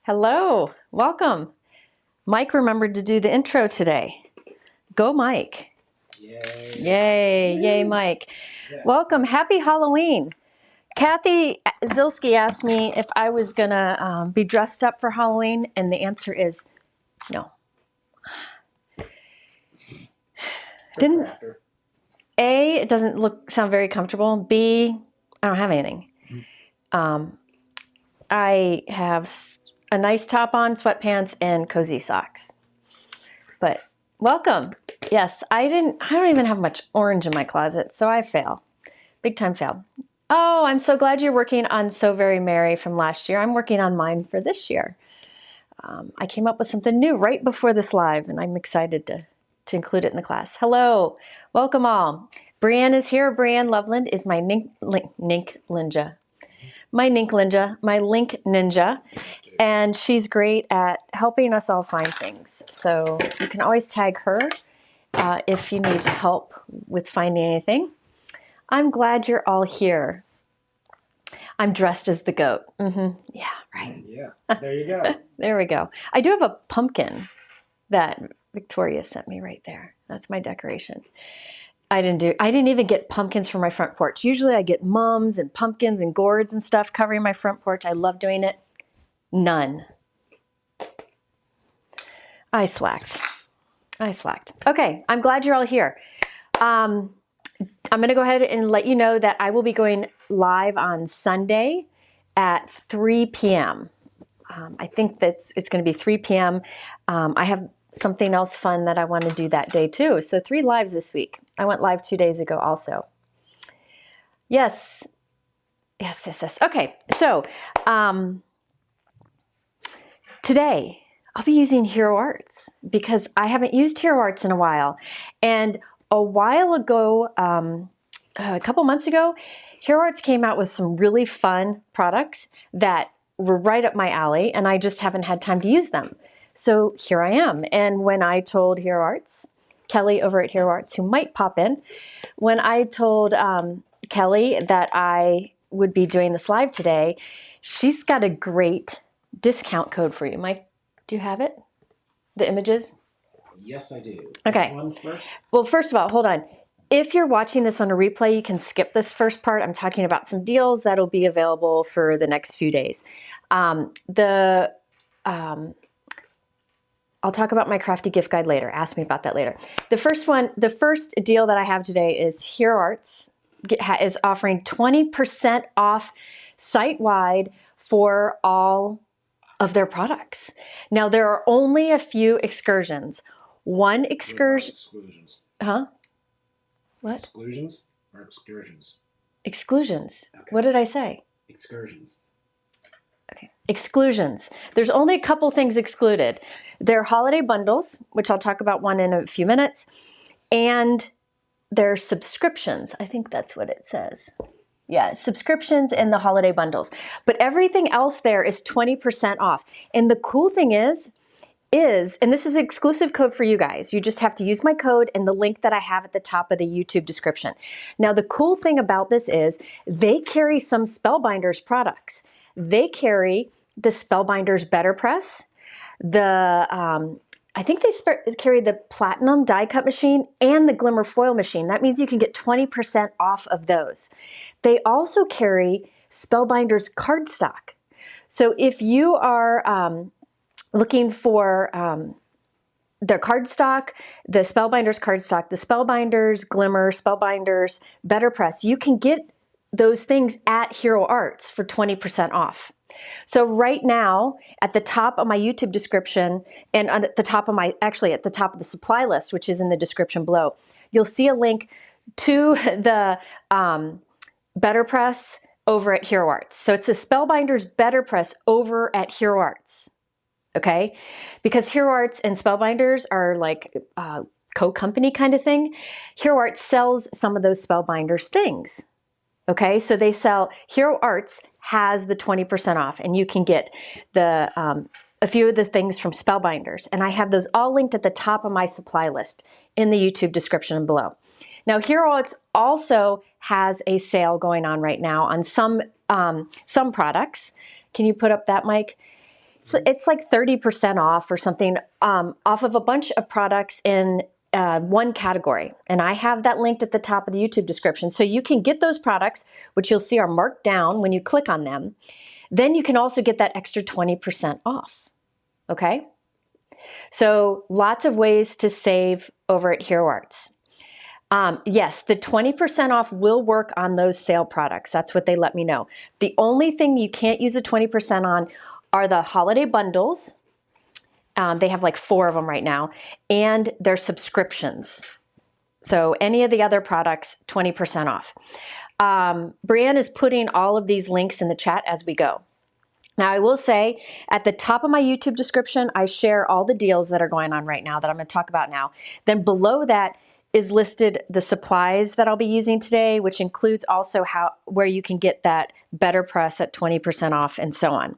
Hello, welcome. Mike remembered to do the intro today. Go, Mike. Yay. Yay, yay, Mike. Yeah. Welcome, happy Halloween. Kathy Zilski asked me if I was gonna be dressed up for Halloween, and the answer is no. Didn't A, it doesn't sound very comfortable. B, I don't have anything. I have a nice top on, sweatpants, and cozy socks. But welcome. Yes, I don't even have much orange in my closet, so I fail. Big time fail. Oh, I'm so glad you're working on So Very Merry from last year. I'm working on mine for this year. I came up with something new right before this live, and I'm excited to include it in the class. Hello, welcome all. Brianne is here. Brianne Loveland is my Link Ninja. My Link Ninja, and she's great at helping us all find things. So you can always tag her if you need help with finding anything. I'm glad you're all here. I'm dressed as the goat. Yeah, right. Yeah, there you go. There we go. I do have a pumpkin that Victoria sent me right there. That's my decoration. I didn't even get pumpkins for my front porch. Usually I get mums and pumpkins and gourds and stuff covering my front porch. I love doing it. None. I slacked. Okay, I'm glad you're all here. I'm going to go ahead and let you know that I will be going live on Sunday at 3 p.m. I think it's going to be 3 p.m. I have something else fun that I want to do that day too. So 3 lives this week. I went live 2 days ago also. Yes. Okay, so today I'll be using Hero Arts because I haven't used Hero Arts in a while. And a while ago, a couple months ago, Hero Arts came out with some really fun products that were right up my alley, and I just haven't had time to use them. So here I am. And when I told Hero Arts, Kelly over at Hero Arts, who might pop in, when I told Kelly that I would be doing this live today, she's got a great discount code for you. Mike, do you have it? The images? Yes, I do. Okay. Which ones first? Well, first of all, hold on. If you're watching this on a replay, you can skip this first part. I'm talking about some deals that'll be available for the next few days. I'll talk about my crafty gift guide later. Ask me about that later. The first deal that I have today is Hero Arts is offering 20% off site-wide for all of their products. Now, there are only a few excursions. One excursion... Exclusions. Huh? What? Exclusions or excursions? Exclusions. Okay. What did I say? Excursions. Okay. Exclusions. There's only a couple things excluded. They're holiday bundles, which I'll talk about one in a few minutes, and they're subscriptions. I think that's what it says. Yeah, subscriptions and the holiday bundles. But everything else there is 20% off. And the cool thing is, and this is an exclusive code for you guys. You just have to use my code and the link that I have at the top of the YouTube description. Now, the cool thing about this is they carry some Spellbinders products. They carry the Spellbinders Betterpress, I think they carry the Platinum die cut machine and the Glimmer foil machine. That means you can get 20% off of those. They also carry Spellbinders Cardstock. So if you are looking for the cardstock, the Spellbinders cardstock, the Spellbinders, Glimmer, Spellbinders, Betterpress, you can get those things at Hero Arts for 20% off. So right now, at the top of my YouTube description, and at the top of at the top of the supply list, which is in the description below, you'll see a link to the Betterpress over at Hero Arts. So it's a Spellbinders Betterpress over at Hero Arts. Okay, because Hero Arts and Spellbinders are like co-company kind of thing. Hero Arts sells some of those Spellbinders things. Okay, so they sell, Hero Arts has the 20% off, and you can get the a few of the things from Spellbinders, and I have those all linked at the top of my supply list in the YouTube description below. Now, Hero Arts also has a sale going on right now on some products. Can you put up that, Mike? It's like 30% off or something off of a bunch of products in one category. And I have that linked at the top of the YouTube description. So you can get those products, which you'll see are marked down when you click on them. Then you can also get that extra 20% off. Okay? So lots of ways to save over at Hero Arts. Yes, the 20% off will work on those sale products. That's what they let me know. The only thing you can't use a 20% on are the holiday bundles. They have like 4 of them right now, and their subscriptions. So any of the other products, 20% off. Brianne is putting all of these links in the chat as we go. Now, I will say at the top of my YouTube description, I share all the deals that are going on right now that I'm going to talk about now. Then below that is listed the supplies that I'll be using today, which includes also where you can get that Betterpress at 20% off and so on.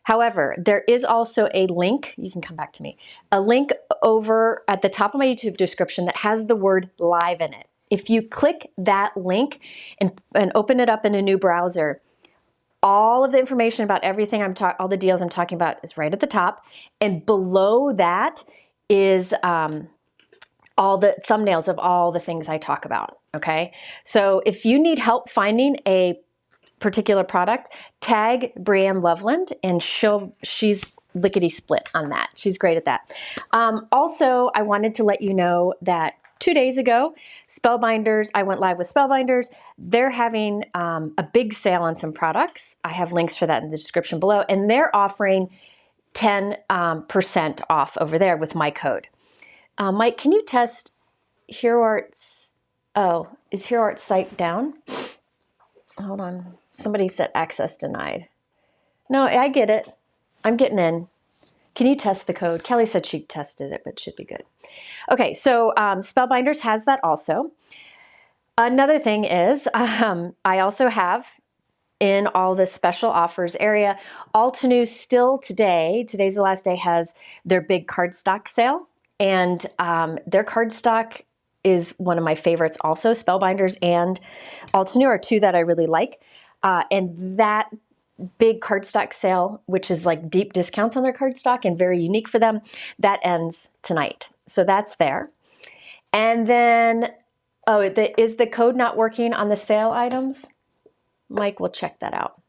However, there is also a link, you can come back to me, a link over at the top of my YouTube description that has the word live in it. If you click that link and open it up in a new browser, all of the information about everything all the deals I'm talking about is right at the top. And below that is all the thumbnails of all the things I talk about, okay? So if you need help finding a particular product, tag Brianne Loveland and she's lickety split on that. She's great at that. Also, I wanted to let you know that 2 days ago, Spellbinders, I went live with Spellbinders. They're having a big sale on some products. I have links for that in the description below, and they're offering 10% off over there with my code. Mike, can you test Hero Arts? Oh, is Hero Arts site down? Hold on. Somebody said access denied. No, I get it. I'm getting in. Can you test the code? Kelly said she tested it, but it should be good. Okay, so Spellbinders has that also. Another thing is I also have in all the special offers area, Altenew still today's the last day, has their big cardstock sale. And their cardstock is one of my favorites also. Spellbinders and Altenew are 2 that I really like. And that big cardstock sale, which is like deep discounts on their cardstock and very unique for them, that ends tonight. So that's there. And then, is the code not working on the sale items? Mike will check that out.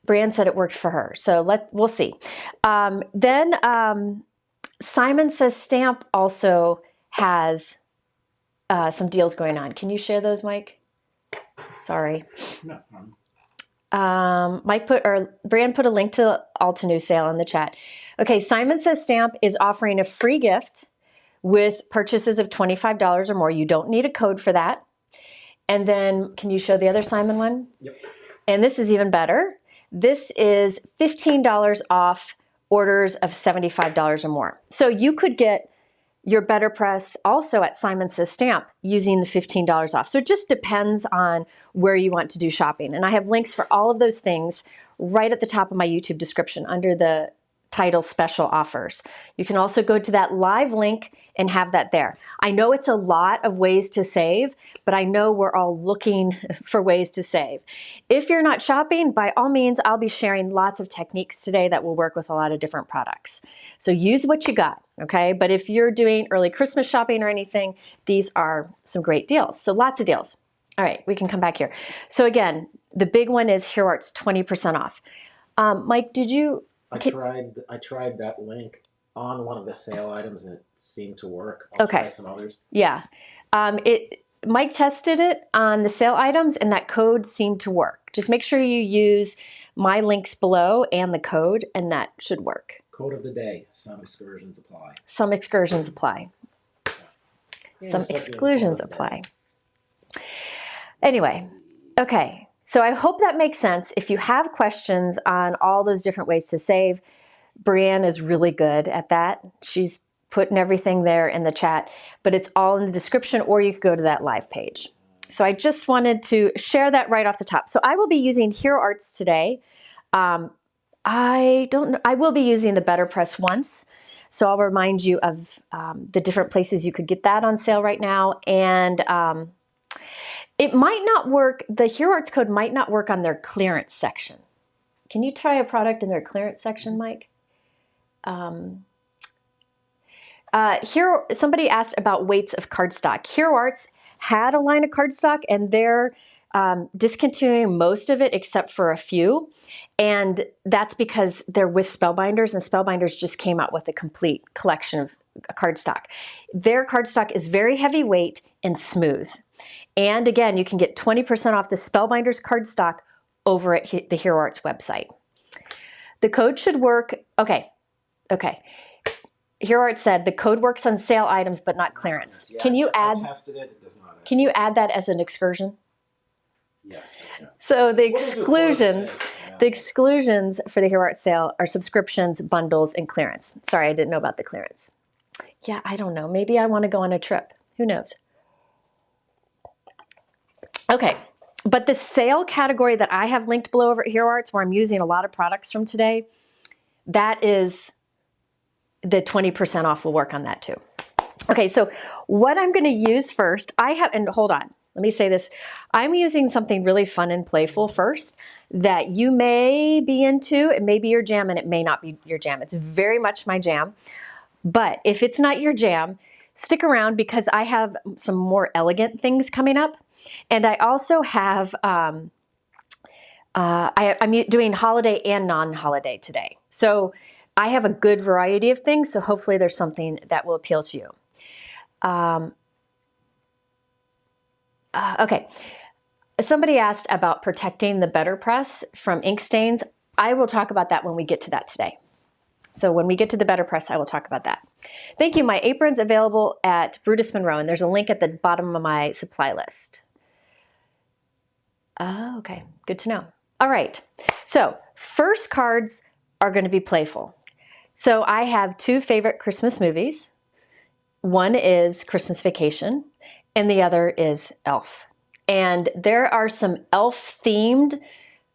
Brianne said it worked for her, so we'll see. Simon Says Stamp also has some deals going on. Can you share those, Mike? Sorry. No. Brianne put a link to Altenew sale in the chat. Okay, Simon Says Stamp is offering a free gift with purchases of $25 or more. You don't need a code for that. And then, can you show the other Simon one? Yep. And this is even better. This is $15 off orders of $75 or more. So you could get your Betterpress also at Simon Says Stamp using the $15 off. So it just depends on where you want to do shopping. And I have links for all of those things right at the top of my YouTube description under the title Special Offers. You can also go to that live link and have that there. I know it's a lot of ways to save, but I know we're all looking for ways to save. If you're not shopping, by all means, I'll be sharing lots of techniques today that will work with a lot of different products. So use what you got, okay? But if you're doing early Christmas shopping or anything, these are some great deals. So lots of deals. All right, we can come back here. So again, the big one is Hero Arts 20% off. Mike, did you? I tried that link on one of the sale items and it seemed to work. I'll try some others. Yeah. Mike tested it on the sale items and that code seemed to work. Just make sure you use my links below and the code and that should work. Code of the day, some excursions apply. Some excursions apply. Yeah, some exclusions apply. Anyway, okay. So I hope that makes sense. If you have questions on all those different ways to save, Brianne is really good at that. She's putting everything there in the chat, but it's all in the description, or you could go to that live page. So I just wanted to share that right off the top. So I will be using Hero Arts today. I will be using the Betterpress once. So I'll remind you of the different places you could get that on sale right now. And it might not work, the Hero Arts code might not work on their clearance section. Can you try a product in their clearance section, Mike? Here, somebody asked about weights of cardstock. Hero Arts had a line of cardstock, and they're discontinuing most of it except for a few. And that's because they're with Spellbinders, and Spellbinders just came out with a complete collection of cardstock. Their cardstock is very heavyweight and smooth. And again, you can get 20% off the Spellbinders cardstock over at the Hero Arts website. The code should work. Okay. Hero Arts said the code works on sale items, but not clearance. Yeah, can you I add? tested it. It does not. Can you add that as an excursion? Yes. I can. So the exclusions for the Hero Arts sale are subscriptions, bundles, and clearance. Sorry, I didn't know about the clearance. Yeah, I don't know. Maybe I want to go on a trip. Who knows? Okay, but the sale category that I have linked below over at Hero Arts, where I'm using a lot of products from today, that is the 20% off will work on that too. Okay, so what I'm going to use first, and hold on, let me say this. I'm using something really fun and playful first that you may be into. It may be your jam and it may not be your jam. It's very much my jam. But if it's not your jam, stick around because I have some more elegant things coming up. And I also have, I'm doing holiday and non-holiday today. So I have a good variety of things. So hopefully there's something that will appeal to you. Okay. Somebody asked about protecting the Betterpress from ink stains. I will talk about that when we get to that today. So when we get to the Betterpress, I will talk about that. Thank you. My apron's available at Brutus Monroe, and there's a link at the bottom of my supply list. Okay, good to know. All right, so first cards are going to be playful. So I have two favorite Christmas movies. One is Christmas Vacation, and the other is Elf. And there are some Elf-themed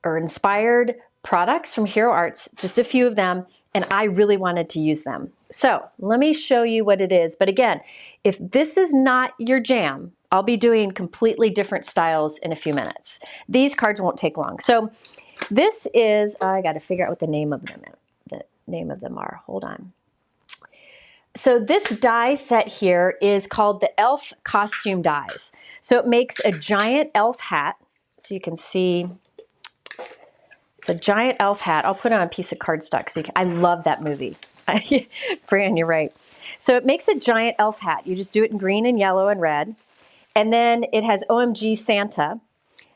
or inspired products from Hero Arts, just a few of them, and I really wanted to use them. So let me show you what it is. But again, if this is not your jam, I'll be doing completely different styles in a few minutes. These cards won't take long. So this is, I got to figure out what the name of them are. Hold on. So this die set here is called the Elf Costume Dies. So it makes a giant elf hat. So you can see it's a giant elf hat. I'll put it on a piece of cardstock so you can, I love that movie. Fran, you're right. So it makes a giant elf hat. You just do it in green and yellow and red. And then it has OMG Santa.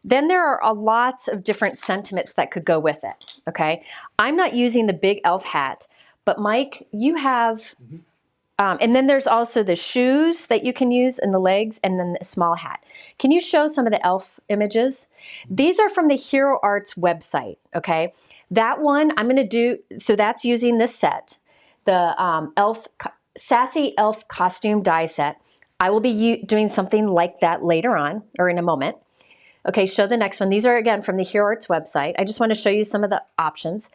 Then there are lots of different sentiments that could go with it, okay? I'm not using the big elf hat, but Mike, you have, and then there's also the shoes that you can use and the legs and then the small hat. Can you show some of the elf images? These are from the Hero Arts website, okay? That one I'm gonna do, so that's using this set, the Sassy Elf Costume Die Set. I will be doing something like that later on, or in a moment. Okay, show the next one. These are, again, from the Hero Arts website. I just want to show you some of the options.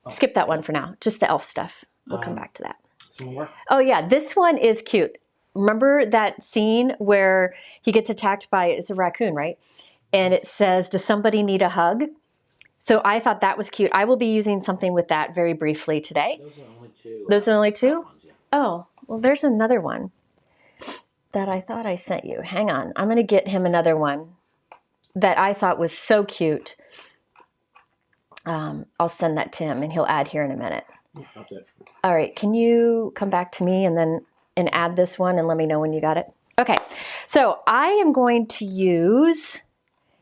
Skip that one for now. Just the elf stuff. We'll come back to that. Some more? Oh, yeah, this one is cute. Remember that scene where he gets attacked by, it's a raccoon, right? And it says, does somebody need a hug? So I thought that was cute. I will be using something with that very briefly today. Those are only two. Those are only two? Ones, yeah. Oh, well, there's another one that I thought I sent you. Hang on. I'm going to get him another one that I thought was so cute. I'll send that to him and he'll add here in a minute. Okay. All right. Can you come back to me and add this one and let me know when you got it? Okay. So I am going to use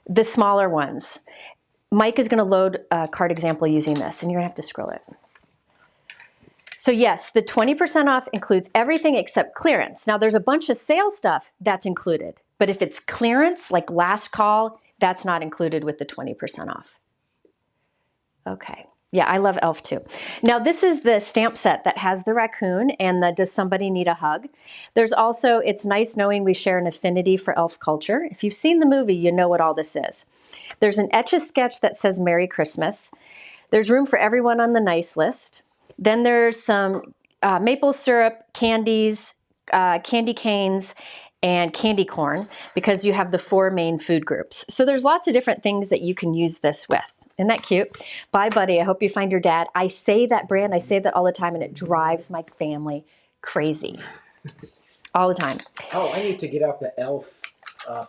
the smaller ones. Mike is going to load a card example using this and you're going to have to scroll it. So yes, the 20% off includes everything except clearance. Now there's a bunch of sale stuff that's included, but if it's clearance, like last call, that's not included with the 20% off. Okay, yeah, I love Elf too. Now this is the stamp set that has the raccoon and the Does Somebody Need a Hug? There's also, it's nice knowing we share an affinity for elf culture. If you've seen the movie, you know what all this is. There's an Etch-a-Sketch that says Merry Christmas. There's room for everyone on the nice list. Then there's some maple syrup, candies, candy canes, and candy corn because you have the 4 main food groups. So there's lots of different things that you can use this with. Isn't that cute? Bye, buddy. I hope you find your dad. I say that brand. I say that all the time, and it drives my family crazy. All the time. Oh, I need to get out the elf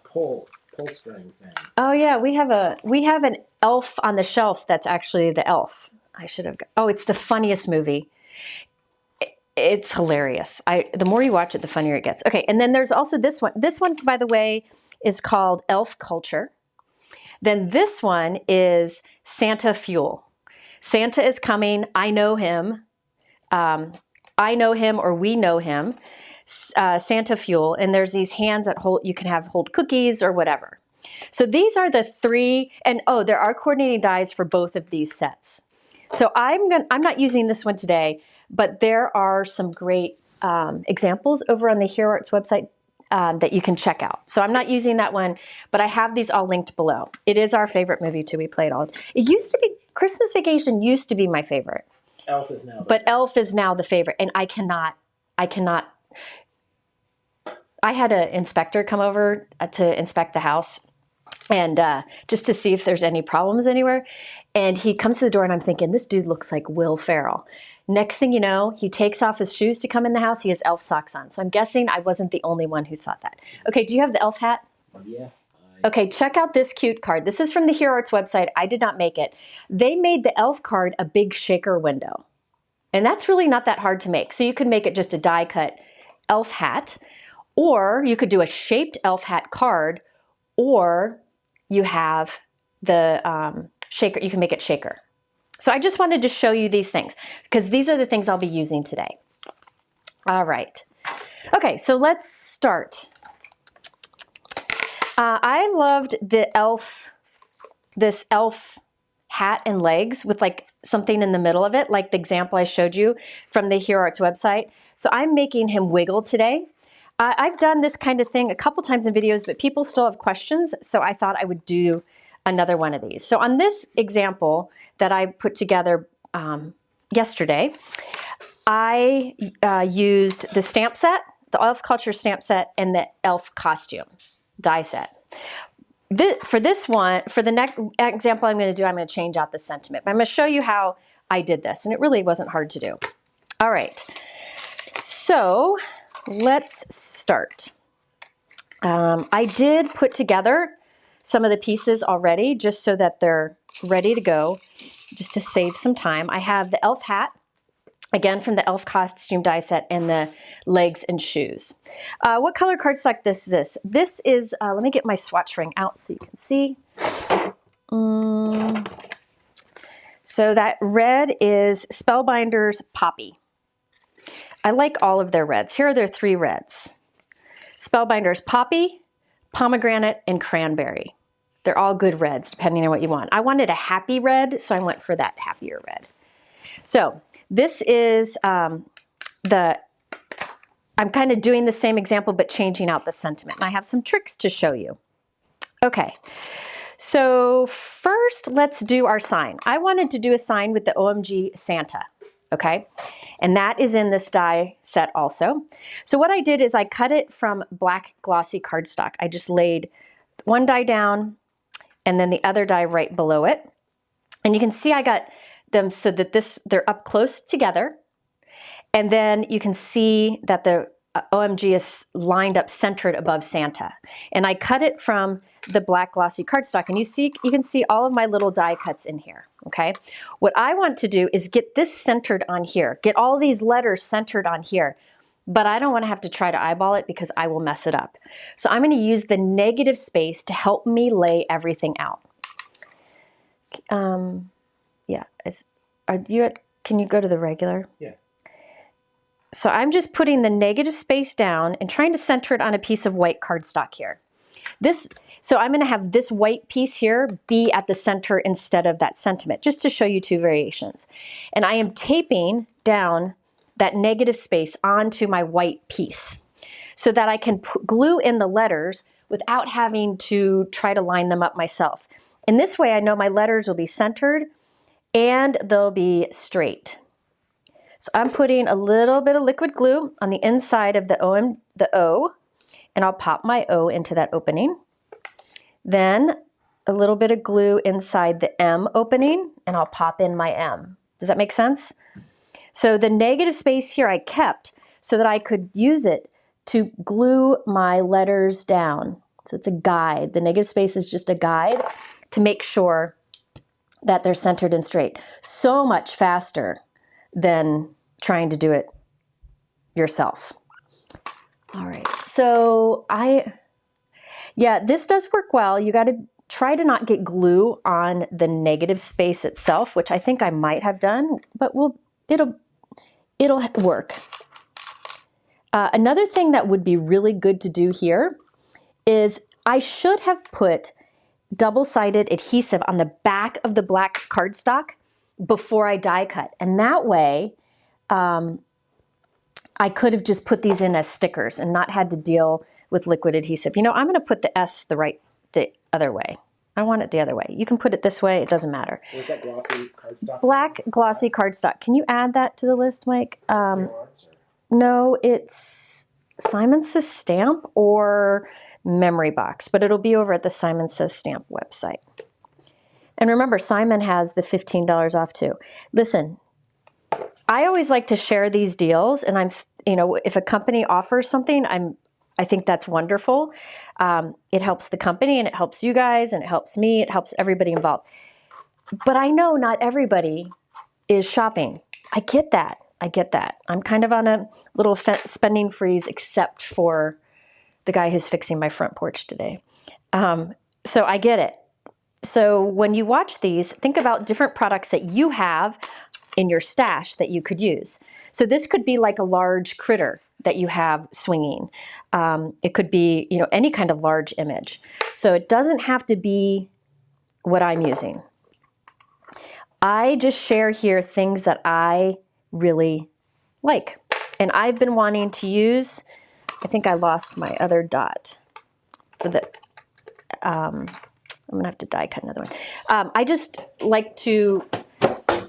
pull string thing. Oh yeah, we have an elf on the shelf that's actually the elf. I should have. Oh, it's the funniest movie. It's hilarious. The more you watch it, the funnier it gets. Okay, and then there's also this one. This one, by the way, is called Elf Culture. Then this one is Santa Fuel. Santa is coming. I know him. I know him, or we know him. Santa Fuel, and there's these hands that you can hold cookies or whatever. So these are the three, and oh, there are coordinating dies for both of these sets. So I'm not using this one today, but there are some great examples over on the Hero Arts website that you can check out. So I'm not using that one, but I have these all linked below. It is our favorite movie too. We played all. It used to be, Christmas Vacation used to be my favorite. Elf is now. But Elf is now the favorite, and I cannot. I had an inspector come over to inspect the house, and just to see if there's any problems anywhere. And he comes to the door, and I'm thinking, this dude looks like Will Ferrell. Next thing you know, he takes off his shoes to come in the house. He has elf socks on. So I'm guessing I wasn't the only one who thought that. Okay, do you have the elf hat? Yes. Okay, check out this cute card. This is from the Hero Arts website. I did not make it. They made the elf card a big shaker window. And that's really not that hard to make. So you could make it just a die cut elf hat, or you could do a shaped elf hat card, or you have the shaker. You can make it shaker. So I just wanted to show you these things because these are the things I'll be using today. All right. Okay, so let's start. I loved this elf hat and legs with like something in the middle of it, like the example I showed you from the Hero Arts website. So I'm making him wiggle today. I've done this kind of thing a couple times in videos, but people still have questions, so I thought I would do another one of these. So on this example that I put together yesterday, I used the stamp set, the Elf Culture stamp set, and the elf costume die set. For this one, for the next example I'm going to do, I'm going to change out the sentiment. But I'm going to show you how I did this, and it really wasn't hard to do. All right, so let's start. I did put together some of the pieces already just so that they're ready to go, just to save some time. I have the elf hat, again from the elf costume die set, and the legs and shoes. What color cardstock this is? This is, let me get my swatch ring out so you can see. So that red is Spellbinders Poppy. I like all of their reds. Here are their three reds. Spellbinders Poppy, Pomegranate, and Cranberry. They're all good reds, depending on what you want. I wanted a happy red, so I went for that happier red. So this is I'm kind of doing the same example, but changing out the sentiment. And I have some tricks to show you. Okay, so first let's do our sign. I wanted to do a sign with the OMG Santa, okay? And that is in this die set also. So what I did is I cut it from black glossy cardstock. I just laid one die down and then the other die right below it. And you can see I got them so that they're up close together. And then you can see that the OMG is lined up centered above Santa. And I cut it from the black glossy cardstock. And you can see all of my little die cuts in here, okay? What I want to do is get this centered on here, get all these letters centered on here, but I don't want to have to try to eyeball it because I will mess it up. So I'm going to use the negative space to help me lay everything out. Yeah, can you go to the regular? Yeah. So I'm just putting the negative space down and trying to center it on a piece of white cardstock here. So I'm going to have this white piece here be at the center instead of that sentiment, just to show you two variations. And I am taping down that negative space onto my white piece so that I can glue in the letters without having to try to line them up myself. And this way I know my letters will be centered and they'll be straight. So I'm putting a little bit of liquid glue on the inside of the O, and I'll pop my O into that opening. Then a little bit of glue inside the M opening, and I'll pop in my M. Does that make sense? So the negative space here I kept so that I could use it to glue my letters down. So it's a guide. The negative space is just a guide to make sure that they're centered and straight. So much faster than trying to do it yourself. All right, so yeah, this does work well. You got to try to not get glue on the negative space itself, which I think I might have done, but it'll work. Another thing that would be really good to do here is I should have put double-sided adhesive on the back of the black cardstock before I die cut. And that way, I could have just put these in as stickers and not had to deal with liquid adhesive. You know, I'm going to put the S the other way. I want it the other way. You can put it this way. It doesn't matter. Was that glossy cardstock? Black glossy cardstock. Can you add that to the list, Mike? No, it's Simon Says Stamp or Memory Box, but it'll be over at the Simon Says Stamp website. And remember, Simon has the $15 off too. Listen, I always like to share these deals, and if a company offers something, I think that's wonderful. It helps the company, and it helps you guys, and it helps me. It helps everybody involved. But I know not everybody is shopping. I get that. I'm kind of on a little spending freeze, except for the guy who's fixing my front porch today. So I get it. So when you watch these, think about different products that you have in your stash that you could use. So this could be like a large critter that you have swinging. It could be, any kind of large image. So it doesn't have to be what I'm using. I just share here things that I really like. And I've been wanting to use, I think I lost my other dot for the, I'm gonna have to die cut another one. I just like to,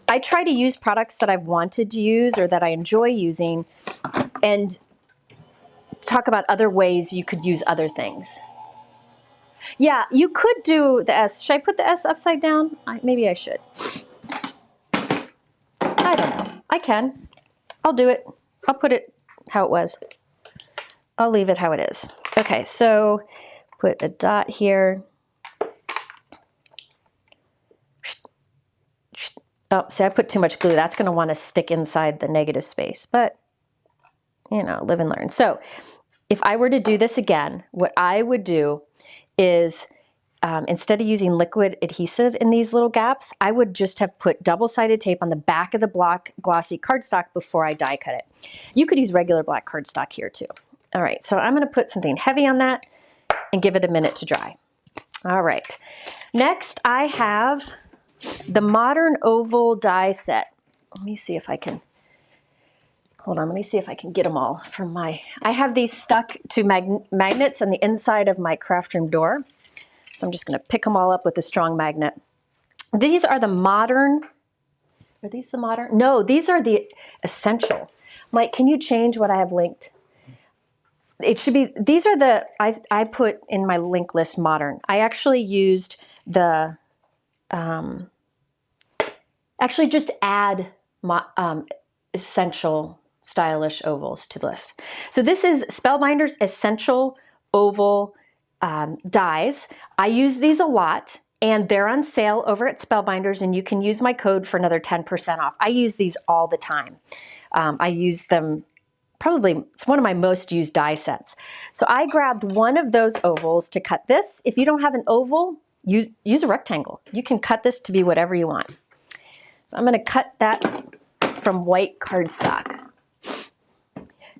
I try to use products that I've wanted to use or that I enjoy using, and talk about other ways you could use other things. Yeah, you could do the S. Should I put the S upside down? Maybe I should. I don't know. I can. I'll do it. I'll put it how it was. I'll leave it how it is. Okay, so put a dot here. Oh, see, I put too much glue. That's going to want to stick inside the negative space, but live and learn. So if I were to do this again, what I would do is instead of using liquid adhesive in these little gaps, I would just have put double-sided tape on the back of the black glossy cardstock before I die cut it. You could use regular black cardstock here too. All right, so I'm going to put something heavy on that and give it a minute to dry. All right, next I have the Modern Oval die set. Let me see if I can, hold on, let me see if I can get them all from I have these stuck to magnets on the inside of my craft room door. So I'm just gonna pick them all up with a strong magnet. These are the modern, are these the modern? No, these are the essential. Mike, can you change what I have linked? It should be, these are the, I put in my link list modern. I actually used the, actually just add essential stylish ovals to the list. So this is Spellbinders Essential Oval dies. I use these a lot, and they're on sale over at Spellbinders, and you can use my code for another 10% off. I use these all the time. I use them probably, it's one of my most used die sets. So I grabbed one of those ovals to cut this. If you don't have an oval, use a rectangle. You can cut this to be whatever you want. So I'm going to cut that from white cardstock.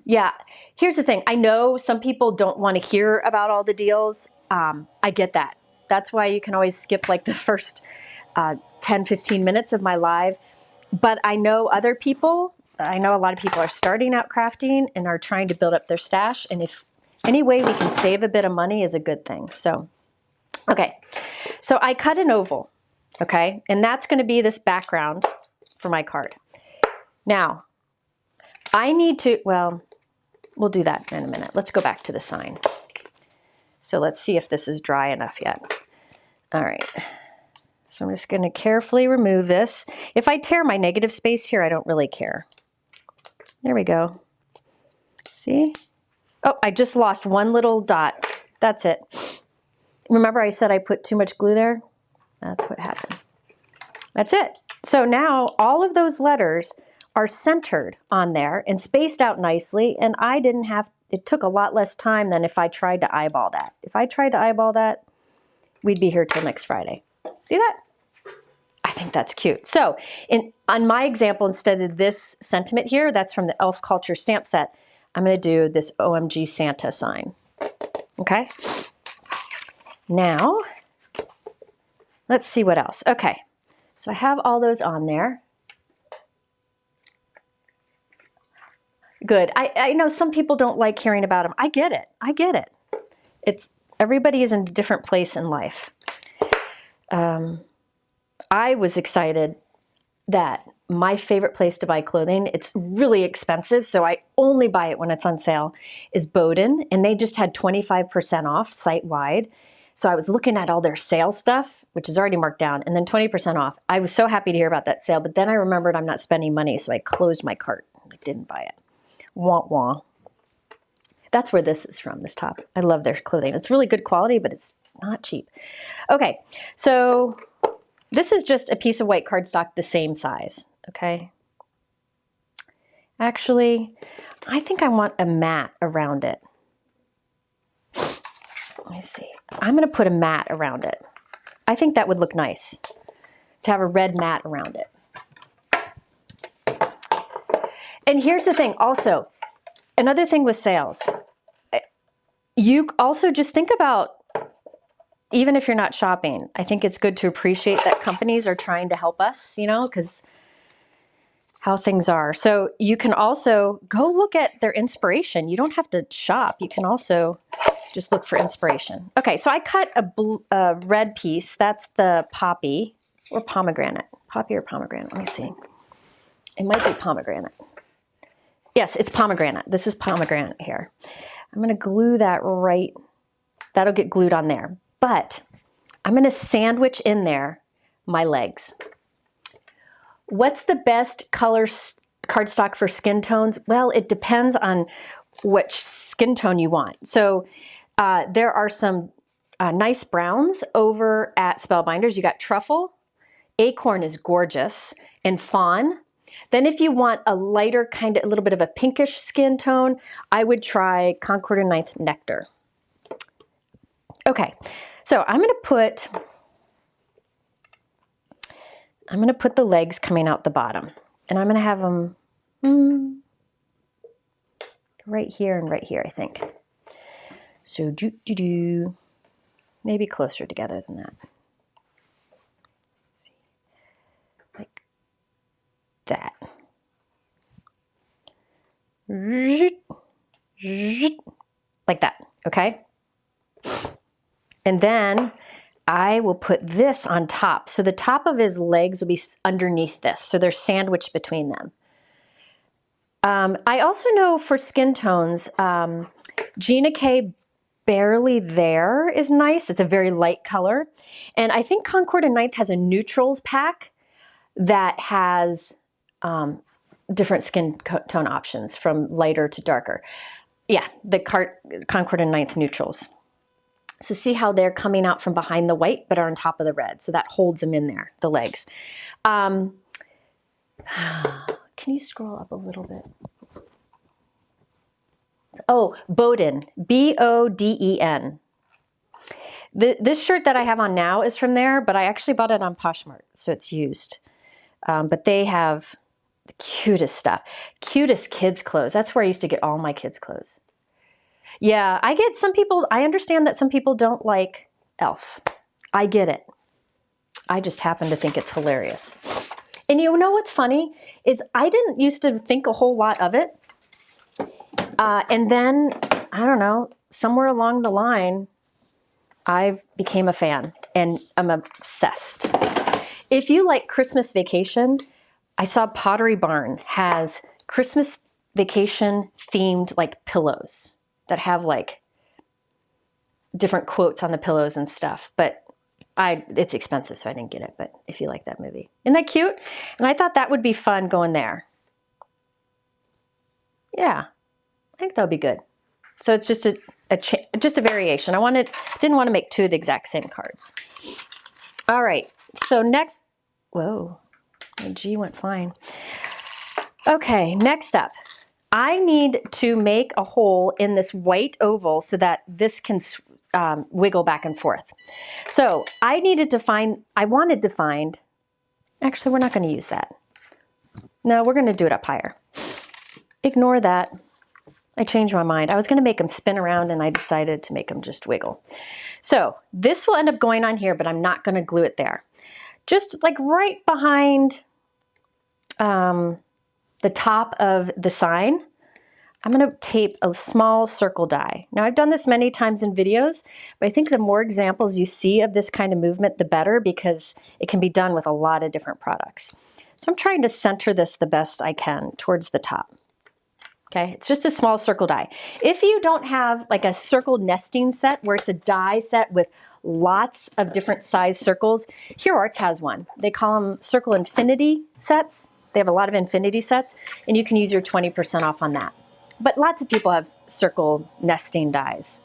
Yeah, here's the thing. I know some people don't want to hear about all the deals. I get that. That's why you can always skip like the first 10, 15 minutes of my live. But I know other people, I know a lot of people are starting out crafting and are trying to build up their stash. And if any way we can save a bit of money is a good thing. So, okay. So I cut an oval, okay? And that's going to be this background for my card. Now, I need to, well, we'll do that in a minute. Let's go back to the sign. So let's see if this is dry enough yet. All right. So I'm just going to carefully remove this. If I tear my negative space here, I don't really care. There we go. See? Oh, I just lost one little dot. That's it. Remember I said I put too much glue there? That's what happened. That's it. So now all of those letters are centered on there and spaced out nicely, and I didn't have, it took a lot less time than if I tried to eyeball that. If I tried to eyeball that, we'd be here till next Friday. See that? I think that's cute. So on my example, instead of this sentiment here, that's from the Elf Culture stamp set, I'm going to do this OMG Santa sign. Okay? Now, let's see what else. Okay, so I have all those on there. Good. I know some people don't like hearing about them. I get it. I get it. Everybody is in a different place in life. I was excited that my favorite place to buy clothing, it's really expensive, so I only buy it when it's on sale, is Boden, and they just had 25% off site-wide. So I was looking at all their sale stuff, which is already marked down, and then 20% off. I was so happy to hear about that sale, but then I remembered I'm not spending money, so I closed my cart. I didn't buy it. Wah wah. That's where this is from, this top. I love their clothing. It's really good quality, but it's not cheap. Okay, so this is just a piece of white cardstock the same size, okay? Actually, I think I want a mat around it. Let me see. I'm going to put a mat around it. I think that would look nice, to have a red mat around it. And here's the thing also, another thing with sales, you also just think about, even if you're not shopping, I think it's good to appreciate that companies are trying to help us, you know, because how things are. So you can also go look at their inspiration. You don't have to shop. You can also just look for inspiration. Okay, so I cut a red piece. That's the poppy or pomegranate. Poppy or pomegranate, let me see. It might be pomegranate. Yes, it's pomegranate. This is pomegranate here. I'm gonna glue that right, that'll get glued on there. But I'm gonna sandwich in there my legs. What's the best color cardstock for skin tones? Well, it depends on which skin tone you want. So there are some nice browns over at Spellbinders. You got truffle, acorn is gorgeous, and fawn. Then if you want a lighter, kind of a little bit of a pinkish skin tone, I would try Concord and Ninth Nectar. Okay, so I'm gonna put the legs coming out the bottom, and I'm gonna have them right here and right here, I think. So maybe closer together than that. Like that. Like that, okay? And then I will put this on top. So the top of his legs will be underneath this. So they're sandwiched between them. I also know for skin tones, Gina K Barely There is nice. It's a very light color. And I think Concord and Ninth has a neutrals pack that has different skin tone options from lighter to darker. Yeah, the Concord and Ninth neutrals. So see how they're coming out from behind the white, but are on top of the red. So that holds them in there, the legs. Can you scroll up a little bit? Oh, Boden, B-O-D-E-N. This shirt that I have on now is from there, but I actually bought it on Poshmark, so it's used. But they have the cutest stuff. Cutest kids' clothes. That's where I used to get all my kids' clothes. Yeah, I get some people, I understand that some people don't like Elf. I get it. I just happen to think it's hilarious. And you know what's funny is I didn't used to think a whole lot of it. And then, I don't know, somewhere along the line, I became a fan and I'm obsessed. If you like Christmas Vacation, I saw Pottery Barn has Christmas Vacation themed like pillows that have like different quotes on the pillows and stuff. But It's expensive, so I didn't get it, but if you like that movie. Isn't that cute? And I thought that would be fun going there. Yeah, I think that would be good. So it's just just a variation. Didn't want to make two of the exact same cards. All right, so next, whoa, the G went flying. Okay, next up, I need to make a hole in this white oval so that this can wiggle back and forth. So I wanted to find, actually we're not going to use that. No, we're going to do it up higher. Ignore that. I changed my mind. I was going to make them spin around and I decided to make them just wiggle. So this will end up going on here, but I'm not going to glue it there. Just like right behind the top of the sign, I'm going to tape a small circle die. Now I've done this many times in videos, but I think the more examples you see of this kind of movement, the better, because it can be done with a lot of different products. So I'm trying to center this the best I can towards the top. Okay, it's just a small circle die. If you don't have like a circle nesting set where it's a die set with lots of different size circles, Here Arts has one. They call them circle infinity sets. They have a lot of infinity sets, and you can use your 20% off on that. But lots of people have circle nesting dies.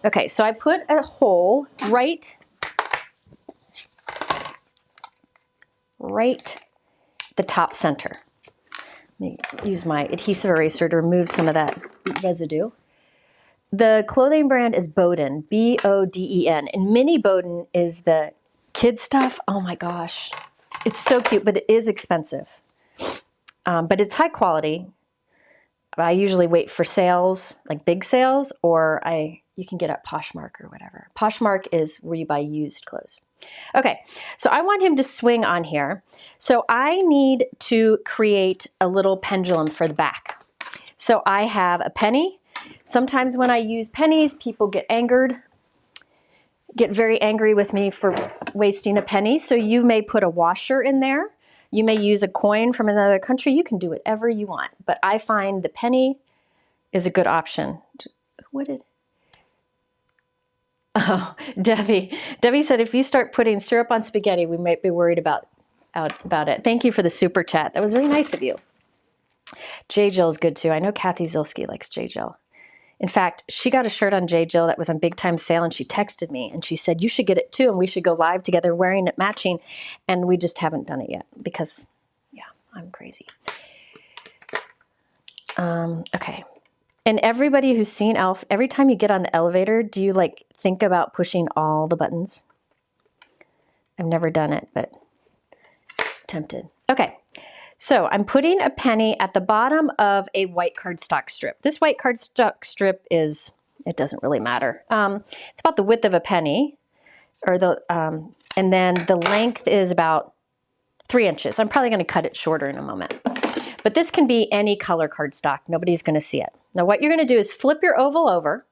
Okay, so I put a hole right the top center. Let me use my adhesive eraser to remove some of that residue. The clothing brand is Boden, B-O-D-E-N, and Mini Boden is the kid stuff. Oh my gosh, it's so cute, but it is expensive. But it's high quality. I usually wait for sales, like big sales, or you can get at Poshmark or whatever. Poshmark is where you buy used clothes. Okay, so I want him to swing on here. So I need to create a little pendulum for the back. So I have a penny. Sometimes when I use pennies, people get very angry with me for wasting a penny. So you may put a washer in there. You may use a coin from another country. You can do whatever you want. But I find the penny is a good option. Oh, Debbie said, if you start putting syrup on spaghetti, we might be worried about it. Thank you for the super chat. That was really nice of you. J. Jill is good too. I know Kathy Zilski likes J. Jill. In fact, she got a shirt on J. Jill that was on big time sale, and she texted me and she said, you should get it too, and we should go live together wearing it matching. And we just haven't done it yet because, yeah, I'm crazy. Okay. And everybody who's seen Elf, every time you get on the elevator, do you like think about pushing all the buttons? I've never done it, but tempted. Okay. So I'm putting a penny at the bottom of a white cardstock strip. This white cardstock strip it doesn't really matter. It's about the width of a penny, and then the length is about 3 inches. I'm probably going to cut it shorter in a moment. But this can be any color cardstock. Nobody's going to see it. Now what you're going to do is flip your oval over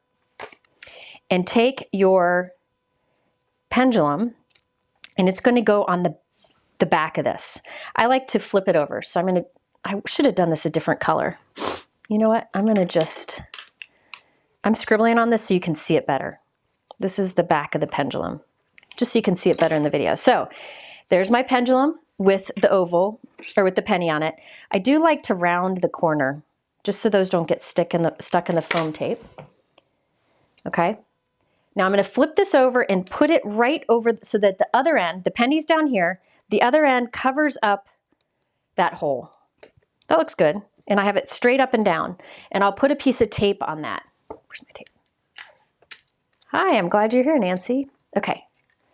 and take your pendulum, and it's going to go on the back of this. I like to flip it over. So I should have done this a different color. You know what? I'm scribbling on this so you can see it better. This is the back of the pendulum, just so you can see it better in the video. So there's my pendulum with the oval, or with the penny on it. I do like to round the corner, just so those don't get stuck in the foam tape. Okay. Now I'm going to flip this over and put it right over so that the other end, the penny's down here, the other end covers up that hole. That looks good. And I have it straight up and down. And I'll put a piece of tape on that. Where's my tape? Hi, I'm glad you're here, Nancy. Okay,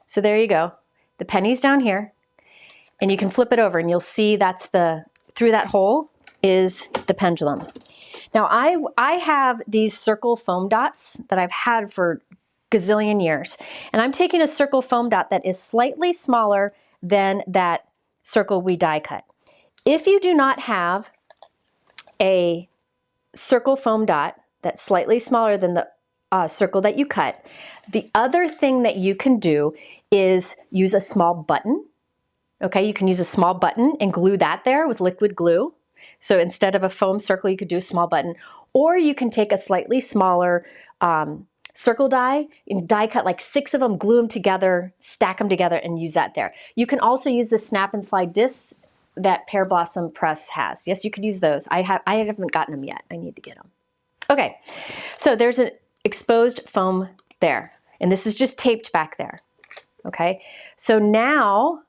so there you go. The penny's down here. And you can flip it over and you'll see through that hole is the pendulum. Now I have these circle foam dots that I've had for gazillion years. And I'm taking a circle foam dot that is slightly smaller than that circle we die cut. If you do not have a circle foam dot that's slightly smaller than the circle that you cut, the other thing that you can do is use a small button. Okay, you can use a small button and glue that there with liquid glue. So instead of a foam circle, you could do a small button. Or you can take a slightly smaller circle die, and die cut like 6 of them, glue them together, stack them together, and use that there. You can also use the snap and slide discs that Pear Blossom Press has. Yes, you could use those. I haven't gotten them yet. I need to get them. Okay, so there's an exposed foam there, and this is just taped back there. Okay, so now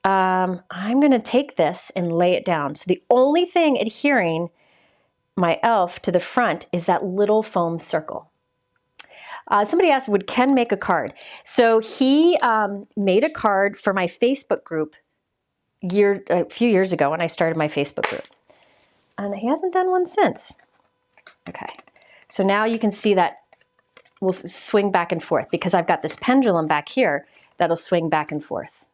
I'm going to take this and lay it down. So the only thing adhering my elf to the front is that little foam circle. Somebody asked, would Ken make a card? So he made a card for my Facebook group a few years ago when I started my Facebook group. And he hasn't done one since. Okay, so now you can see that we'll swing back and forth because I've got this pendulum back here that'll swing back and forth.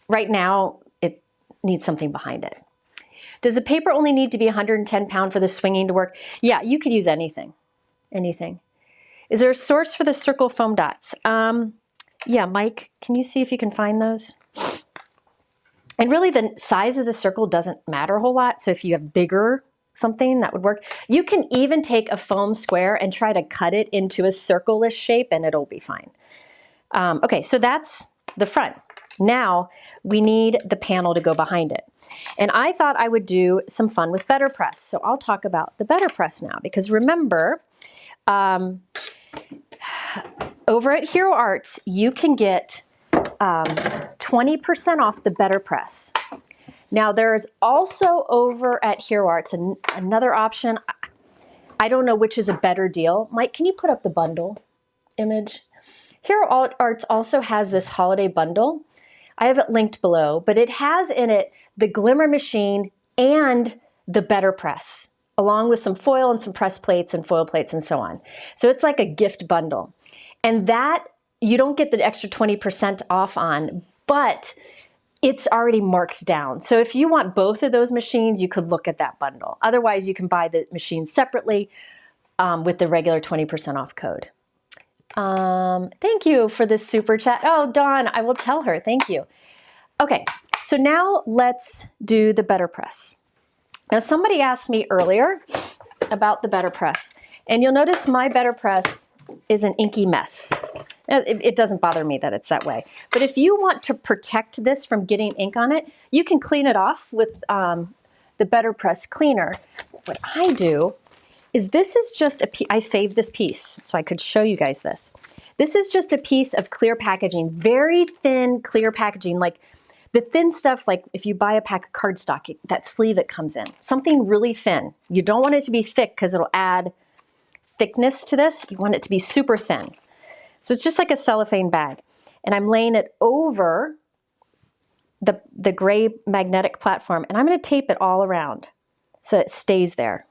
Right now, it needs something behind it. Does the paper only need to be 110 pound for the swinging to work? Yeah, you could use anything, anything. Is there a source for the circle foam dots? Yeah, Mike, can you see if you can find those? And really the size of the circle doesn't matter a whole lot. So if you have bigger something, that would work. You can even take a foam square and try to cut it into a circle-ish shape and it'll be fine. Okay, so that's the front. Now we need the panel to go behind it. And I thought I would do some fun with Betterpress. So I'll talk about the Betterpress now, because remember, over at Hero Arts, you can get 20% off the Betterpress. Now there's also over at Hero Arts another option. I don't know which is a better deal. Mike, can you put up the bundle image? Hero Arts also has this holiday bundle. I have it linked below, but it has in it the Glimmer machine and the Betterpress, along with some foil and some press plates and foil plates and so on. So it's like a gift bundle. And that you don't get the extra 20% off on, but it's already marked down. So if you want both of those machines, you could look at that bundle. Otherwise, you can buy the machines separately with the regular 20% off code. Thank you for this super chat. Oh, Dawn, I will tell her. Thank you. Okay, so now let's do the Betterpress. Now, somebody asked me earlier about the Betterpress, and you'll notice my Betterpress is an inky mess. It doesn't bother me that it's that way. But if you want to protect this from getting ink on it, you can clean it off with the Betterpress cleaner. What I do is this is just I saved this piece so I could show you guys this. This is just a piece of clear packaging, very thin clear packaging, like the thin stuff, like if you buy a pack of cardstock, that sleeve it comes in, something really thin. You don't want it to be thick because it'll add thickness to this. You want it to be super thin. So it's just like a cellophane bag. And I'm laying it over the gray magnetic platform, and I'm going to tape it all around so it stays there.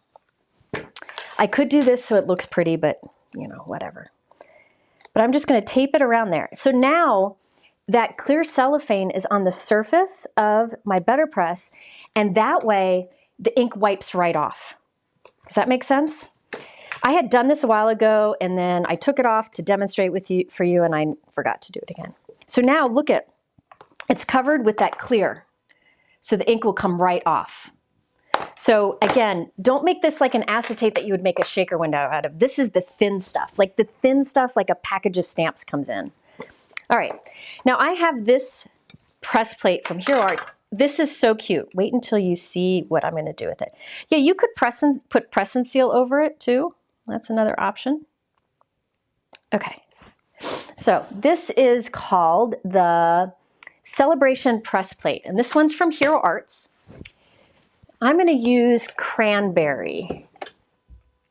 I could do this so it looks pretty, but you know, whatever. But I'm just going to tape it around there. So now that clear cellophane is on the surface of my Betterpress, and that way the ink wipes right off. Does that make sense? I had done this a while ago, and then I took it off to demonstrate for you, and I forgot to do it again. So now look at, it's covered with that clear, so the ink will come right off. So again, don't make this like an acetate that you would make a shaker window out of. This is the thin stuff, like a package of stamps comes in. All right, now I have this press plate from Hero Arts. This is so cute. Wait until you see what I'm going to do with it. Yeah, you could put press and seal over it too. That's another option. Okay, so this is called the Celebration Press Plate, and this one's from Hero Arts. I'm going to use cranberry.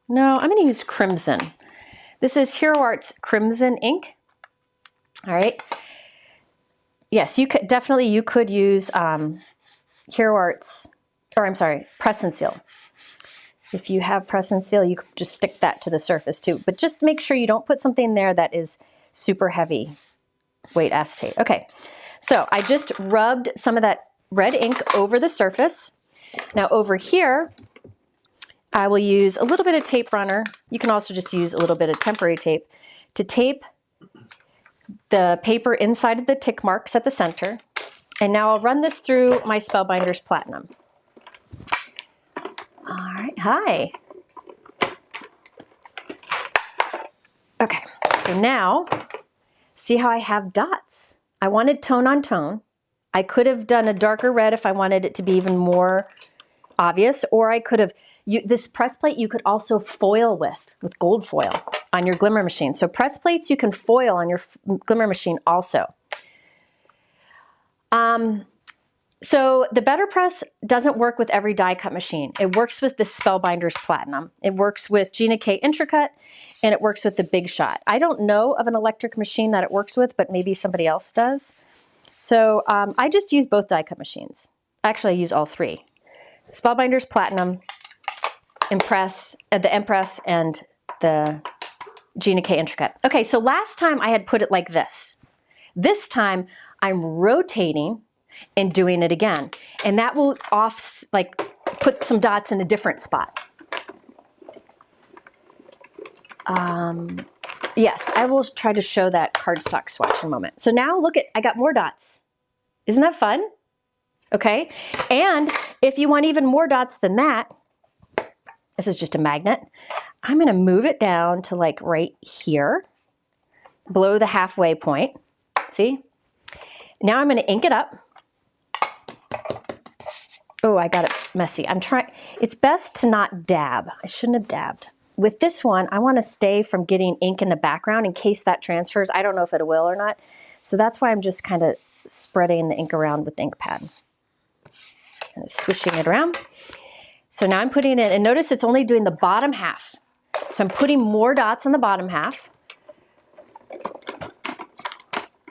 No, I'm going to use crimson. This is Hero Arts Crimson ink. All right. Yes, you could definitely use Hero Arts, or I'm sorry, Press and Seal. If you have Press and Seal, you could just stick that to the surface too. But just make sure you don't put something there that is super heavy weight acetate. Okay, so I just rubbed some of that red ink over the surface. Now over here, I will use a little bit of tape runner. You can also just use a little bit of temporary tape to tape the paper inside of the tick marks at the center. And now I'll run this through my Spellbinders Platinum. All right, hi. Okay, so now, see how I have dots? I wanted tone on tone. I could have done a darker red if I wanted it to be even more obvious, or I could have, this press plate you could also foil with gold foil on your Glimmer machine. So press plates you can foil on your Glimmer machine also. So the Betterpress doesn't work with every die cut machine. It works with the Spellbinders Platinum. It works with Gina K Intricut, and it works with the Big Shot. I don't know of an electric machine that it works with, but maybe somebody else does. So I just use both die cut machines. Actually, I use all three. Spellbinders Platinum, the Empress, and the Gina K Intricut. Okay, so last time I had put it like this. This time I'm rotating and doing it again. And that will put some dots in a different spot. Yes, I will try to show that cardstock swatch in a moment. So now look I got more dots. Isn't that fun? Okay, and if you want even more dots than that, this is just a magnet. I'm gonna move it down to like right here, below the halfway point. See? Now I'm gonna ink it up. Oh, I got it messy. It's best to not dab. I shouldn't have dabbed. With this one, I want to stay from getting ink in the background in case that transfers. I don't know if it will or not. So that's why I'm just kind of spreading the ink around with the ink pad. Kind of swishing it around. So now I'm putting it in, and notice it's only doing the bottom half. So I'm putting more dots on the bottom half.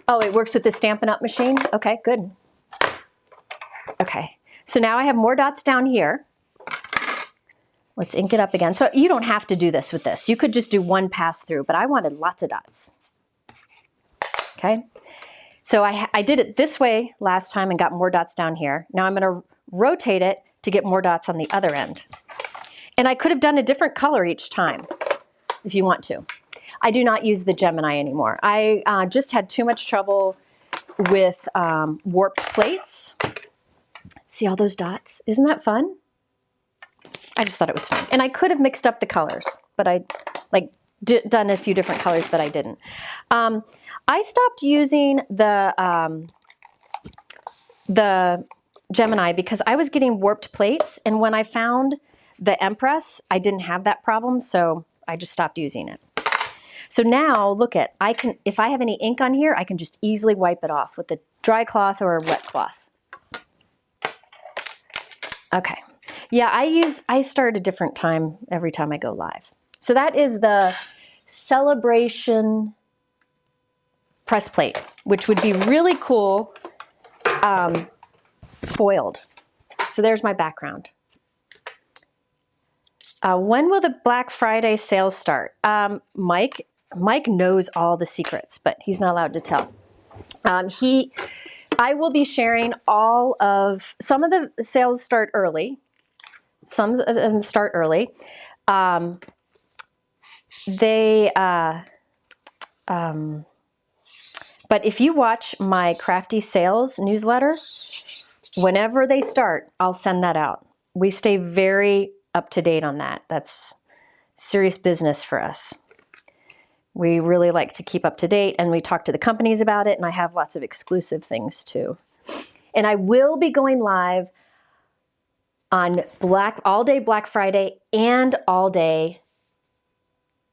Oh, it works with the Stampin' Up machine? Okay, good. Okay. So now I have more dots down here. Let's ink it up again. So you don't have to do this with this. You could just do one pass through, but I wanted lots of dots. Okay. So I did it this way last time and got more dots down here. Now I'm going to rotate it to get more dots on the other end. And I could have done a different color each time if you want to. I do not use the Gemini anymore. I just had too much trouble with warped plates. See all those dots? Isn't that fun? I just thought it was fun. And I could have mixed up the colors, but I done a few different colors, but I didn't. I stopped using the Gemini because I was getting warped plates, and when I found the Empress, I didn't have that problem, so I just stopped using it. So now, look if I have any ink on here, I can just easily wipe it off with a dry cloth or a wet cloth. Okay. Yeah, I start a different time every time I go live. So that is the Celebration press plate, which would be really cool foiled. So there's my background. When will the Black Friday sales start? Mike knows all the secrets, but he's not allowed to tell. I will be sharing some of the sales start early. Some of them start early. But if you watch my Crafty Sales newsletter, whenever they start, I'll send that out. We stay very up to date on that. That's serious business for us. We really like to keep up to date, and we talk to the companies about it, and I have lots of exclusive things too. And I will be going live on all day Black Friday and all day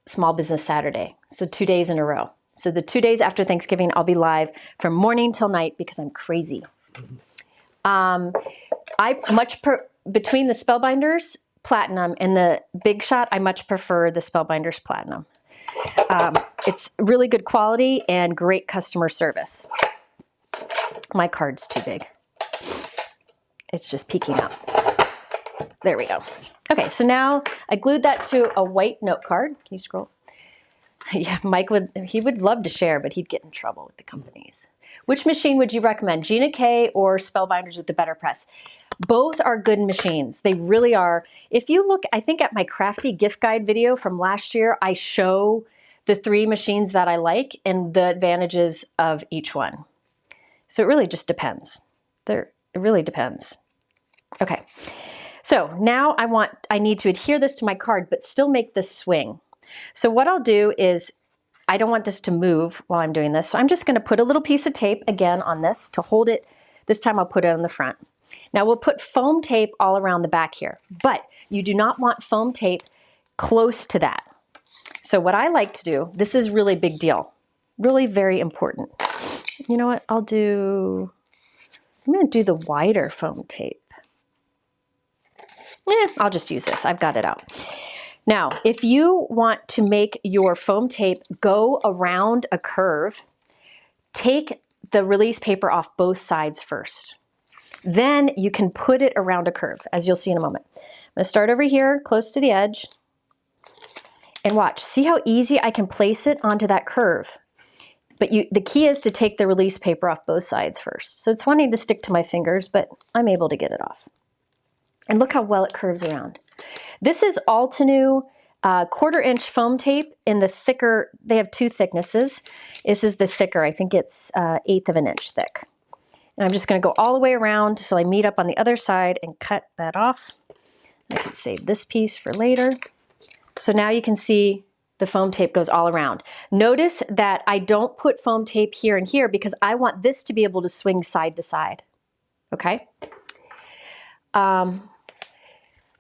Small Business Saturday. So 2 days in a row. So the 2 days after Thanksgiving, I'll be live from morning till night because I'm crazy. Between the Spellbinders Platinum and the Big Shot, I much prefer the Spellbinders Platinum. It's really good quality and great customer service. My card's too big. It's just peeking up. There we go. Okay, so now I glued that to a white note card. Can you scroll? Yeah, Mike would love to share, but he'd get in trouble with the companies. Which machine would you recommend, Gina K or Spellbinders with the Betterpress? Both are good machines. They really are. If you look, I think at my crafty gift guide video from last year, I show the 3 machines that I like and the advantages of each one. So it really just depends. It really depends. Okay. So now I need to adhere this to my card, but still make this swing. So what I'll do is I don't want this to move while I'm doing this. So I'm just going to put a little piece of tape again on this to hold it. This time I'll put it on the front. Now we'll put foam tape all around the back here, but you do not want foam tape close to that. So what I like to do, this is really big deal, really very important. You know what, I'm going to do the wider foam tape. I'll just use this, I've got it out. Now, if you want to make your foam tape go around a curve, take the release paper off both sides first. Then you can put it around a curve, as you'll see in a moment. I'm going to start over here, close to the edge, and watch. See how easy I can place it onto that curve. But the key is to take the release paper off both sides first. So it's wanting to stick to my fingers, but I'm able to get it off. And look how well it curves around. This is Altenew 1/4 inch foam tape in the thicker, they have 2 thicknesses. This is the thicker, I think it's 1/8 of an inch thick. And I'm just going to go all the way around till I meet up on the other side and cut that off. I can save this piece for later. So now you can see the foam tape goes all around. Notice that I don't put foam tape here and here because I want this to be able to swing side to side. Okay?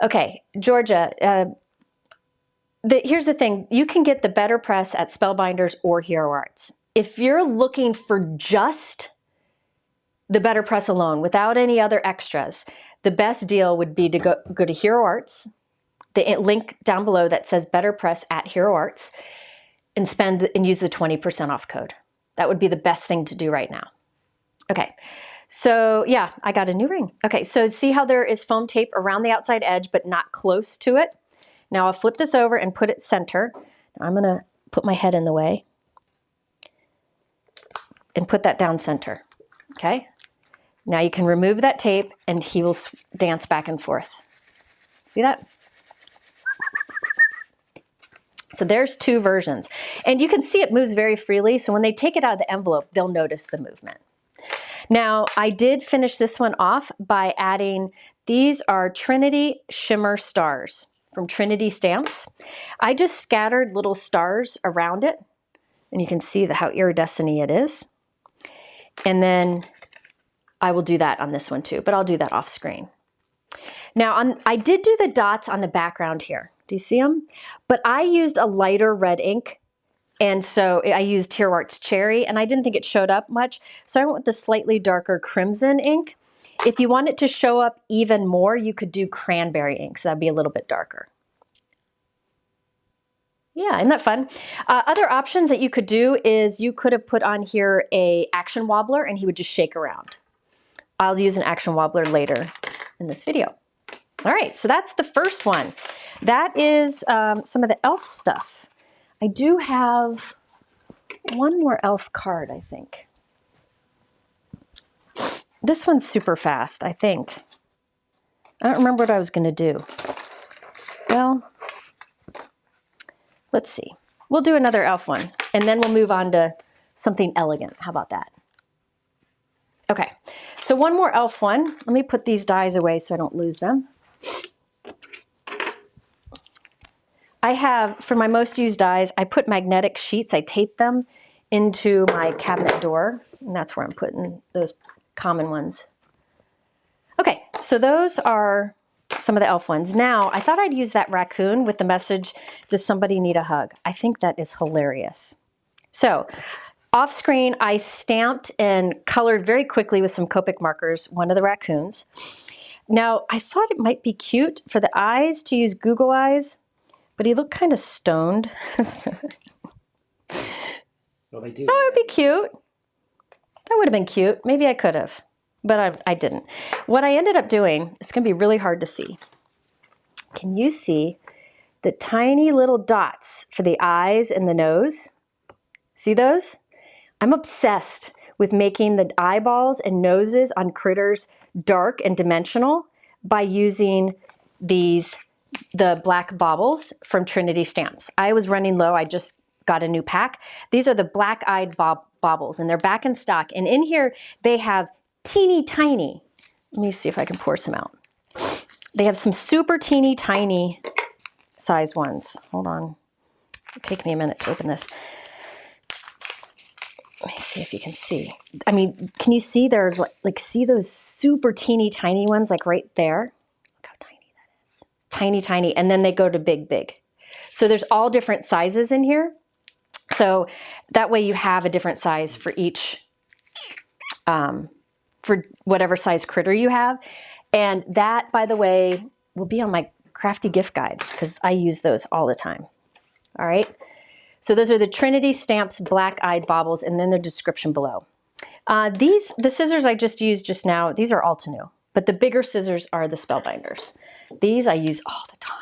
Okay, Georgia, here's the thing. You can get the Betterpress at Spellbinders or Hero Arts. If you're looking for just the Betterpress alone, without any other extras, the best deal would be to go to Hero Arts, the link down below that says Betterpress at Hero Arts, and use the 20% off code. That would be the best thing to do right now. Okay, so yeah, I got a new ring. Okay, so see how there is foam tape around the outside edge, but not close to it? Now I'll flip this over and put it center. Now I'm gonna put my head in the way and put that down center, okay? Now you can remove that tape and he will dance back and forth. See that? So there's 2 versions. And you can see it moves very freely, so when they take it out of the envelope, they'll notice the movement. Now, I did finish this one off by adding, these are Trinity Shimmer Stars from Trinity Stamps. I just scattered little stars around it, and you can see how iridescent-y it is. And then I will do that on this one too, but I'll do that off screen. Now, I did do the dots on the background here. Do you see them? But I used a lighter red ink, and so I used Hero Arts Cherry, and I didn't think it showed up much, so I went with the slightly darker crimson ink. If you want it to show up even more, you could do cranberry ink, so that'd be a little bit darker. Yeah, isn't that fun? Other options that you could do is you could have put on here a action wobbler, and he would just shake around. I'll use an action wobbler later in this video. All right, so that's the first one. That is some of the elf stuff. I do have one more elf card, I think. This one's super fast, I think. I don't remember what I was going to do. Well, let's see. We'll do another elf one, and then we'll move on to something elegant. How about that? Okay, so one more elf one. Let me put these dies away so I don't lose them. I have, for my most used dies, I put magnetic sheets. I tape them into my cabinet door, and that's where I'm putting those common ones. Okay, so those are some of the elf ones. Now, I thought I'd use that raccoon with the message, does somebody need a hug? I think that is hilarious. So, off screen, I stamped and colored very quickly with some Copic markers one of the raccoons. Now, I thought it might be cute for the eyes to use Google eyes, but he looked kind of stoned. Well, they do. Oh, it'd be cute. That would have been cute. Maybe I could have, but I didn't. What I ended up doing, it's going to be really hard to see. Can you see the tiny little dots for the eyes and the nose? See those? I'm obsessed with making the eyeballs and noses on critters dark and dimensional by using the black baubles from Trinity Stamps. I was running low. I just got a new pack. These are the black-eyed baubles, and they're back in stock. And in here, they have teeny tiny. Let me see if I can pour some out. They have some super teeny tiny size ones. Hold on. It'll take me a minute to open this. see if you can see. I mean, can you see there's like see those super teeny tiny ones like right there? Look how tiny that is. Tiny, tiny, and then they go to big, big. So there's all different sizes in here. So that way you have a different size for each, for whatever size critter you have. And that, by the way, will be on my crafty gift guide because I use those all the time. All right. So those are the Trinity Stamps Black-Eyed Baubles, and then the description below. The scissors I just used just now, these are all to new, but the bigger scissors are the Spellbinders. These I use all the time.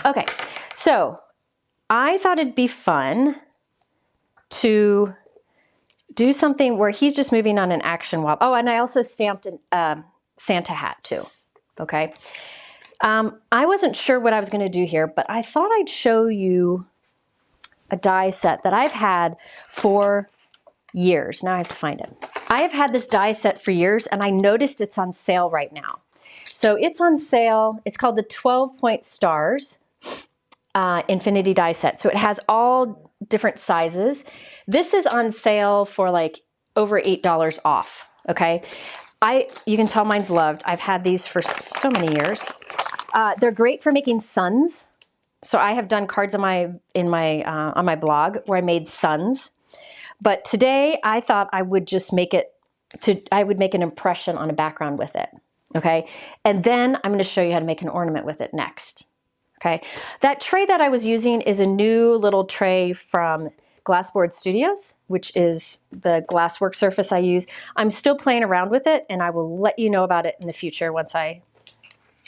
Okay, so I thought it'd be fun to do something where he's just moving on an action wobble. Oh, and I also stamped a Santa hat too, okay? I wasn't sure what I was going to do here, but I thought I'd show you a die set that I've had for years. Now I have to find it. I have had this die set for years, and I noticed it's on sale right now. So it's on sale. It's called the 12-Point Stars Infinity Die Set. So it has all different sizes. This is on sale for like over $8 off, okay? You can tell mine's loved. I've had these for so many years. They're great for making suns. So I have done cards on my blog where I made suns. But today I thought I would just make I would make an impression on a background with it. Okay. And then I'm going to show you how to make an ornament with it next. Okay. That tray that I was using is a new little tray from Glassboard Studios, which is the glasswork surface I use. I'm still playing around with it, and I will let you know about it in the future once I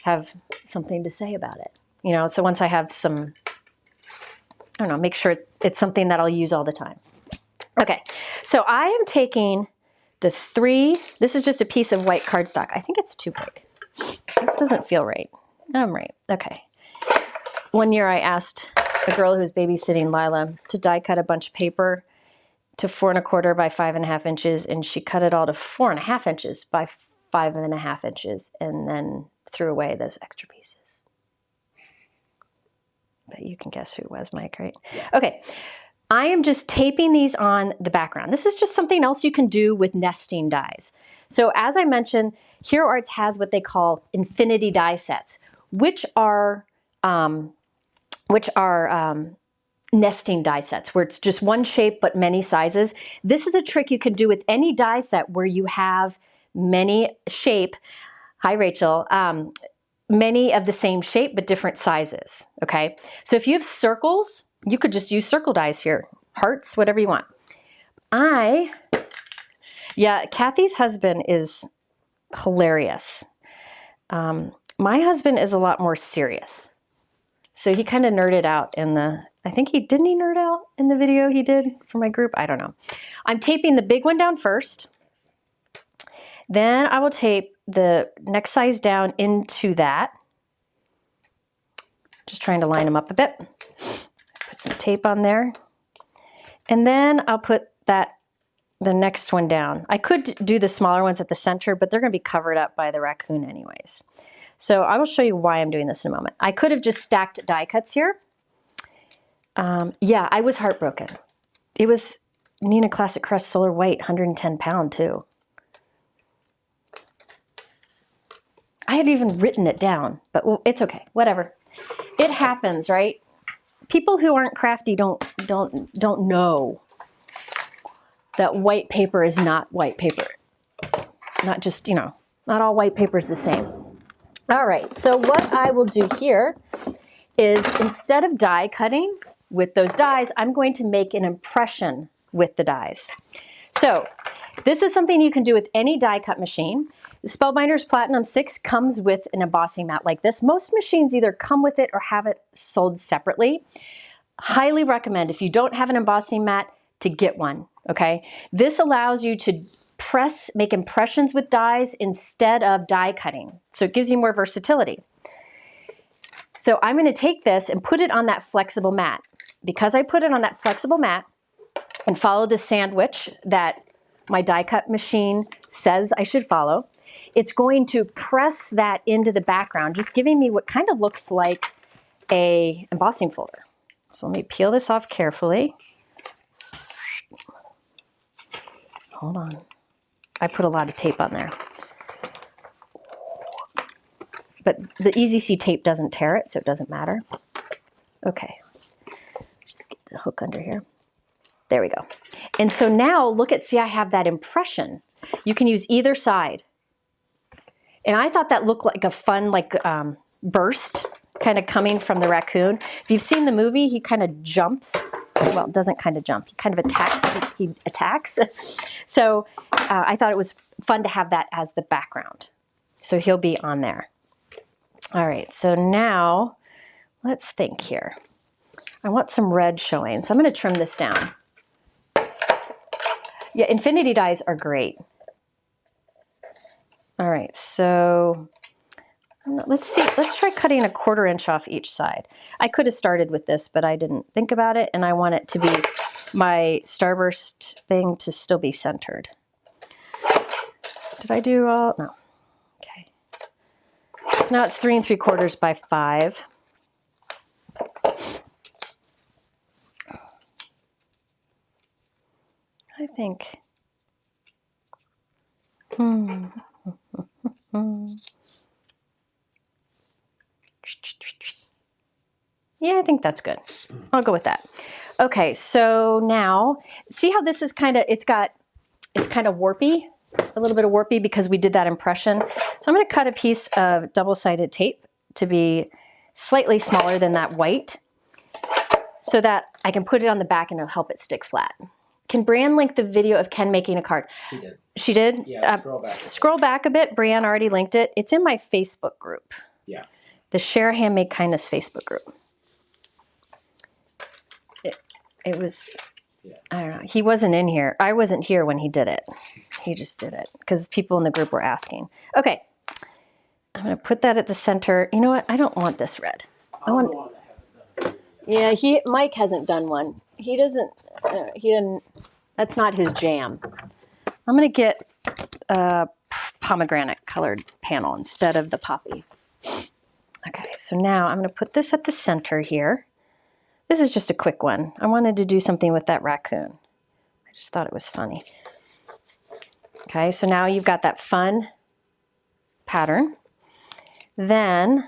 have something to say about it. You know, so once I have some, I don't know, make sure it's something that I'll use all the time. Okay, so I am taking this is just a piece of white cardstock. I think it's too big. This doesn't feel right. I'm right, okay. One year I asked a girl who was babysitting Lila to die cut a bunch of paper to 4 1/4 by 5.5 inches, and she cut it all to 4.5 inches by 5.5 inches, and then threw away those extra pieces. But you can guess who it was, Mike, right? Yeah. Okay, I am just taping these on the background. This is just something else you can do with nesting dies. So as I mentioned, Hero Arts has what they call infinity die sets, which are nesting die sets, where it's just one shape but many sizes. This is a trick you can do with any die set where you have many shape. Hi, Rachel. Many of the same shape, but different sizes, okay? So if you have circles, you could just use circle dies here. Hearts, whatever you want. Kathy's husband is hilarious. My husband is a lot more serious. So he kind of nerded out in didn't he nerd out in the video he did for my group? I don't know. I'm taping the big one down first. Then I will tape the next size down into that. Just trying to line them up a bit. Put some tape on there. And then I'll put the next one down. I could do the smaller ones at the center, but they're going to be covered up by the raccoon anyways. So I will show you why I'm doing this in a moment. I could have just stacked die cuts here. I was heartbroken. It was Nina Classic Crest Solar White, 110 pound too. I had even written it down, but it's okay, whatever. It happens, right? People who aren't crafty don't know that white paper is not white paper. Not just, not all white paper is the same. All right, so what I will do here is instead of die cutting with those dies, I'm going to make an impression with the dies. So this is something you can do with any die cut machine. The Spellbinders Platinum 6 comes with an embossing mat like this. Most machines either come with it or have it sold separately. Highly recommend, if you don't have an embossing mat, to get one, okay? This allows you to make impressions with dies instead of die cutting. So it gives you more versatility. So I'm going to take this and put it on that flexible mat. Because I put it on that flexible mat and follow the sandwich that my die cut machine says I should follow, it's going to press that into the background, just giving me what kind of looks like a embossing folder. So let me peel this off carefully. hold on. I put a lot of tape on there. But the Easy C tape doesn't tear it, so it doesn't matter. Okay, just get the hook under here. There we go. And so now look at, see, I have that impression. You can use either side. And I thought that looked like a fun, like burst kind of coming from the raccoon. If you've seen the movie, he kind of jumps. Well, doesn't kind of jump. He kind of attacks. He attacks. So I thought it was fun to have that as the background. So he'll be on there. All right, so now let's think here. I want some red showing, so I'm going to trim this down. Yeah, infinity dies are great. All right, so let's see. Let's try cutting a 1/4 inch off each side. I could have started with this, but I didn't think about it, and I want it to be my Starburst thing to still be centered. Did I do all? No. Okay. So now it's 3 3/4 by 5. I think. Yeah, I think that's good. I'll go with that. Okay, so now see how this is kind of, it's kind of warpy, a little bit of warpy because we did that impression. So I'm going to cut a piece of double-sided tape to be slightly smaller than that white so that I can put it on the back and it'll help it stick flat. Can Brian link the video of Ken making a card? She did. She did? Yeah, scroll back. Scroll back a bit. Brian already linked it. It's in my Facebook group. Yeah. The Share Handmade Kindness Facebook group. It was, yeah. I don't know. He wasn't in here. I wasn't here when he did it. He just did it because people in the group were asking. Okay. I'm going to put that at the center. You know what? I don't want this red. I want. Yeah, Mike hasn't done one. He didn't, that's not his jam. I'm going to get a pomegranate colored panel instead of the poppy. Okay, so now I'm going to put this at the center here. This is just a quick one. I wanted to do something with that raccoon. I just thought it was funny. Okay, so now you've got that fun pattern. Then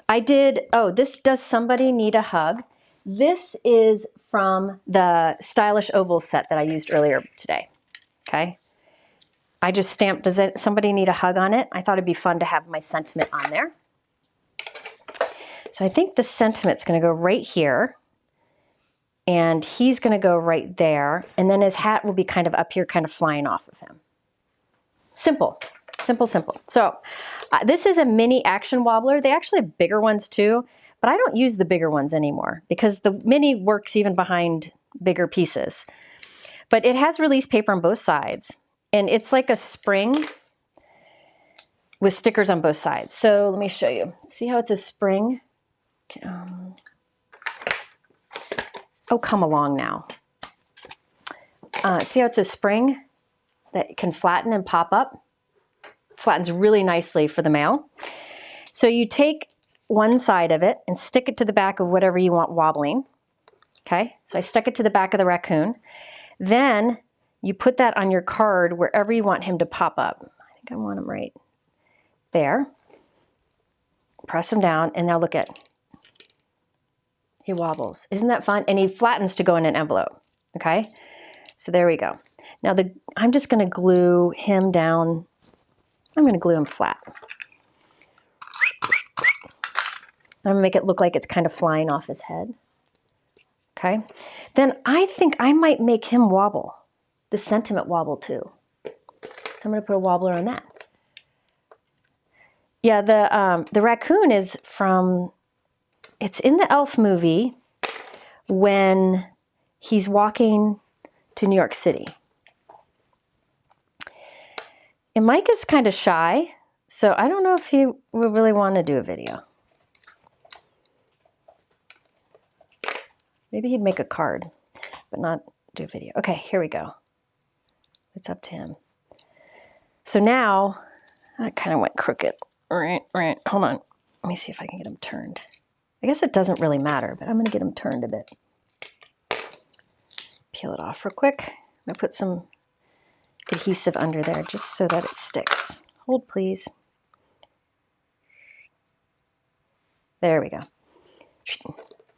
I did, oh, this Does Somebody Need a Hug? This is from the Stylish Ovals set that I used earlier today, okay? I just stamped, Does Somebody Need a Hug on it? I thought it'd be fun to have my sentiment on there. So I think the sentiment's gonna go right here, and he's gonna go right there, and then his hat will be kind of up here, kind of flying off of him. Simple, simple, simple. So this is a mini action wobbler. They actually have bigger ones too, but I don't use the bigger ones anymore because the mini works even behind bigger pieces. But it has release paper on both sides, and it's like a spring with stickers on both sides. So let me show you. See how it's a spring? Okay, oh, come along now. See how it's a spring that can flatten and pop up? Flattens really nicely for the mail. So you take one side of it and stick it to the back of whatever you want wobbling. Okay, so I stuck it to the back of the raccoon. Then you put that on your card wherever you want him to pop up. I think I want him right there. Press him down, and now look at, he wobbles. Isn't that fun? And he flattens to go in an envelope. Okay, so there we go. Now I'm just going to glue him down. I'm going to glue him flat. I'm going to make it look like it's kind of flying off his head. Okay. Then I think I might make him wobble. The sentiment wobble too. So I'm going to put a wobbler on that. Yeah, the raccoon is from, it's in the Elf movie when he's walking to New York City. And Mike is kind of shy, so I don't know if he would really want to do a video. Maybe he'd make a card, but not do a video. Okay, here we go. It's up to him. So now, I kind of went crooked. Right. Hold on. Let me see if I can get him turned. I guess it doesn't really matter, but I'm going to get him turned a bit. Peel it off real quick. I'm going to put some adhesive under there just so that it sticks. Hold, please. There we go.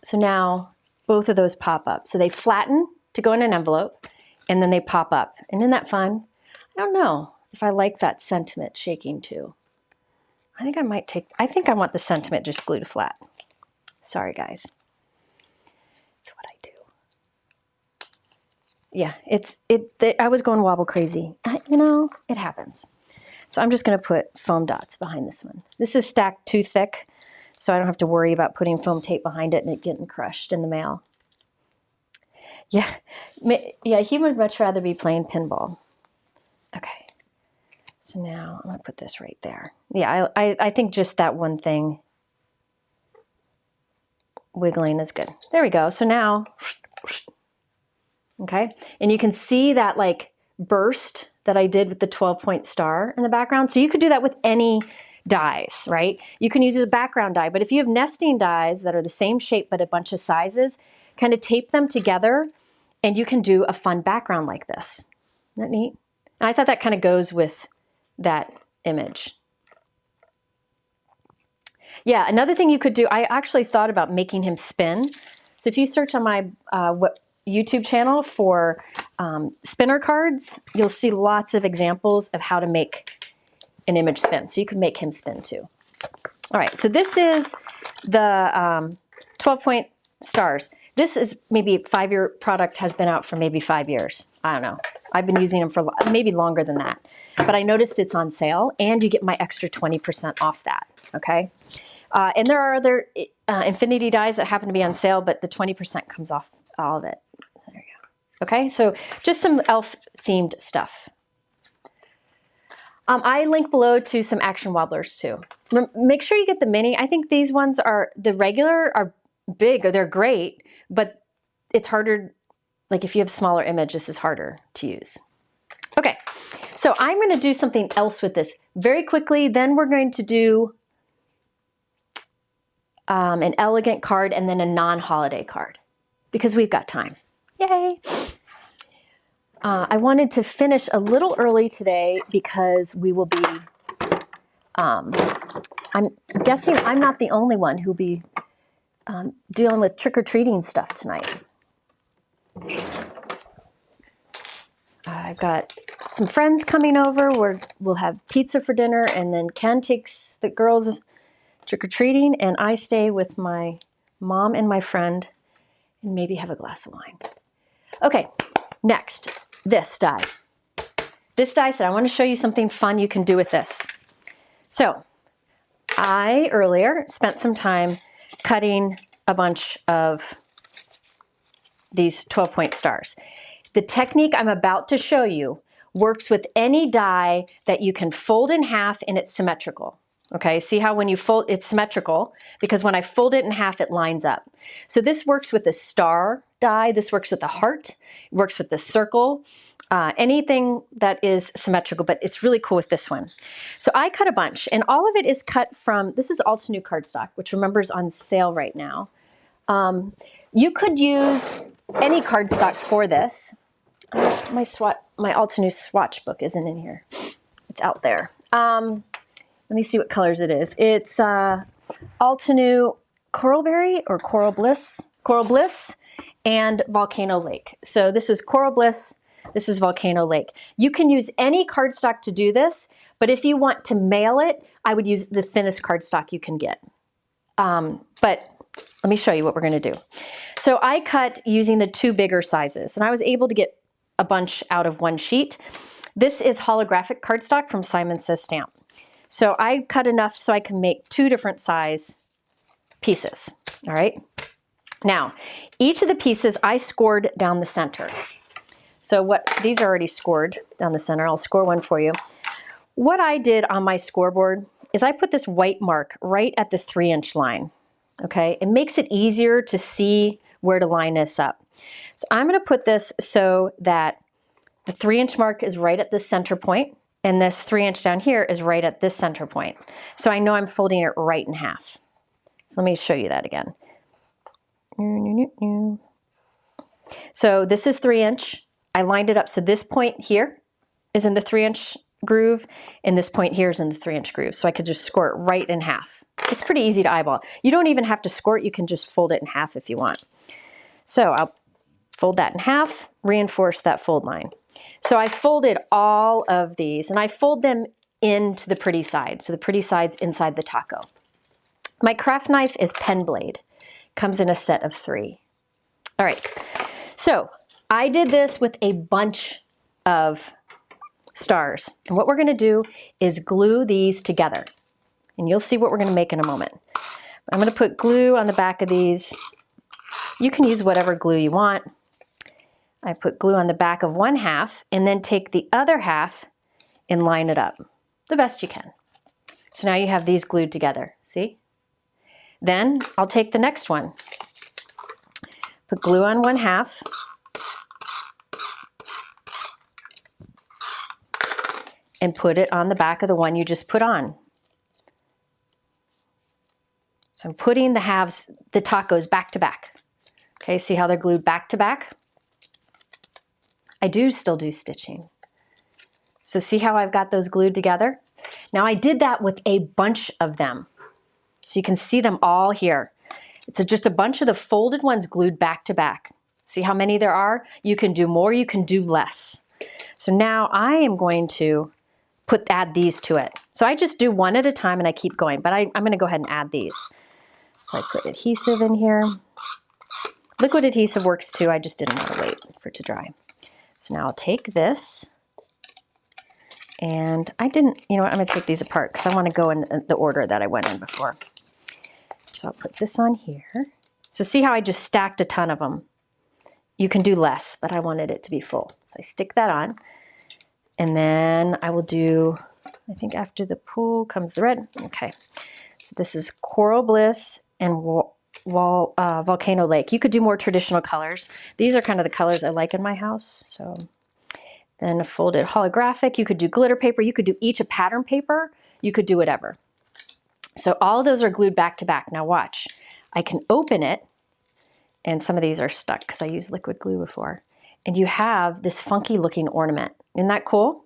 So now both of those pop up. So they flatten to go in an envelope, and then they pop up. And isn't that fun? I don't know if I like that sentiment shaking too. I think I want the sentiment just glued flat. Sorry, guys. That's what I do. Yeah, I was going wobble crazy. You know, it happens. So I'm just going to put foam dots behind this one. This is stacked too thick, so I don't have to worry about putting foam tape behind it and it getting crushed in the mail. Yeah, he would much rather be playing pinball. Okay, so now I'm going to put this right there. Yeah, I think just that one thing wiggling is good. There we go. So now, okay, and you can see that like burst that I did with the 12-point star in the background. So you could do that with any dies, right? You can use a background die, but if you have nesting dies that are the same shape but a bunch of sizes, kind of tape them together and you can do a fun background like this. Isn't that neat? And I thought that kind of goes with that image. Yeah, another thing you could do, I actually thought about making him spin. So if you search on my YouTube channel for spinner cards, you'll see lots of examples of how to make an image spin. So you can make him spin too. All right, so this is the 12-point stars. This is maybe a 5-year product, has been out for maybe 5 years. I don't know. I've been using them for maybe longer than that. But I noticed it's on sale and you get my extra 20% off that, okay? And there are other infinity dies that happen to be on sale, but the 20% comes off all of it. There you go. Okay, so just some elf-themed stuff. I link below to some action wobblers too. Make sure you get the mini. I think these ones are, the regular are big, or they're great, but it's harder, like if you have smaller image, this is harder to use. Okay, so I'm gonna do something else with this very quickly, then we're going to do an elegant card and then a non-holiday card, because we've got time. Yay! I wanted to finish a little early today because we will be, I'm guessing I'm not the only one who'll be dealing with trick-or-treating stuff tonight. I've got some friends coming over where we'll have pizza for dinner, and then Ken takes the girls trick-or-treating, and I stay with my mom and my friend and maybe have a glass of wine. Okay, next, this die. This die said, I want to show you something fun you can do with this. So, I earlier spent some time cutting a bunch of these 12-point stars. The technique I'm about to show you works with any die that you can fold in half and it's symmetrical. Okay, see how when you fold, it's symmetrical, because when I fold it in half, it lines up. So this works with the star die, this works with the heart, it works with the circle, anything that is symmetrical, but it's really cool with this one. So I cut a bunch, and all of it is cut from, this is Alta New Cardstock, which remember is on sale right now. You could use any cardstock for this. My Alta New swatch book isn't in here. It's out there. Let me see what colors it is. It's Alta New Coralberry or Coral Bliss, and Volcano Lake. So this is Coral Bliss, this is Volcano Lake. You can use any cardstock to do this, but if you want to mail it, I would use the thinnest cardstock you can get. But let me show you what we're gonna do. So I cut using the 2 bigger sizes, and I was able to get a bunch out of one sheet. This is holographic cardstock from Simon Says Stamp. So I cut enough so I can make 2 different size pieces, all right? Now, each of the pieces I scored down the center. So these are already scored down the center. I'll score one for you. What I did on my scoreboard is I put this white mark right at the 3-inch line, okay? It makes it easier to see where to line this up. So I'm gonna put this so that the 3-inch mark is right at the center point, and this 3-inch down here is right at this center point. So I know I'm folding it right in half. So let me show you that again. So this is 3-inch. I lined it up. So this point here is in the 3-inch groove, and this point here is in the 3-inch groove. So I could just score it right in half. It's pretty easy to eyeball. You don't even have to score it. You can just fold it in half if you want. So I'll fold that in half, reinforce that fold line. So I folded all of these, and I fold them into the pretty side. So the pretty side's inside the taco. My craft knife is pen blade. Comes in a set of 3. All right, so I did this with a bunch of stars. And what we're gonna do is glue these together. And you'll see what we're gonna make in a moment. I'm gonna put glue on the back of these. You can use whatever glue you want. I put glue on the back of one half and then take the other half and line it up the best you can. So now you have these glued together, see? Then I'll take the next one. Put glue on one half. And put it on the back of the one you just put on. So I'm putting the halves, the tacos back to back. Okay, see how they're glued back to back? I do still do stitching. So see how I've got those glued together? Now I did that with a bunch of them. So you can see them all here. It's just a bunch of the folded ones glued back to back. See how many there are? You can do more, you can do less. So now I am going to add these to it. So I just do one at a time and I keep going, but I'm gonna go ahead and add these. So I put adhesive in here. Liquid adhesive works too, I just didn't want to wait for it to dry. So now I'll take this, and I didn't, you know what, I'm gonna take these apart because I want to go in the order that I went in before. So I'll put this on here. So see how I just stacked a ton of them? You can do less, but I wanted it to be full. So I stick that on, and then I will do, I think after the pool comes the red. Okay, so this is Coral Bliss and Volcano Lake. You could do more traditional colors. These are kind of the colors I like in my house. So then a folded holographic, you could do glitter paper, you could do each a pattern paper, you could do whatever. So all of those are glued back to back. Now watch, I can open it, and some of these are stuck because I used liquid glue before. And you have this funky looking ornament. Isn't that cool?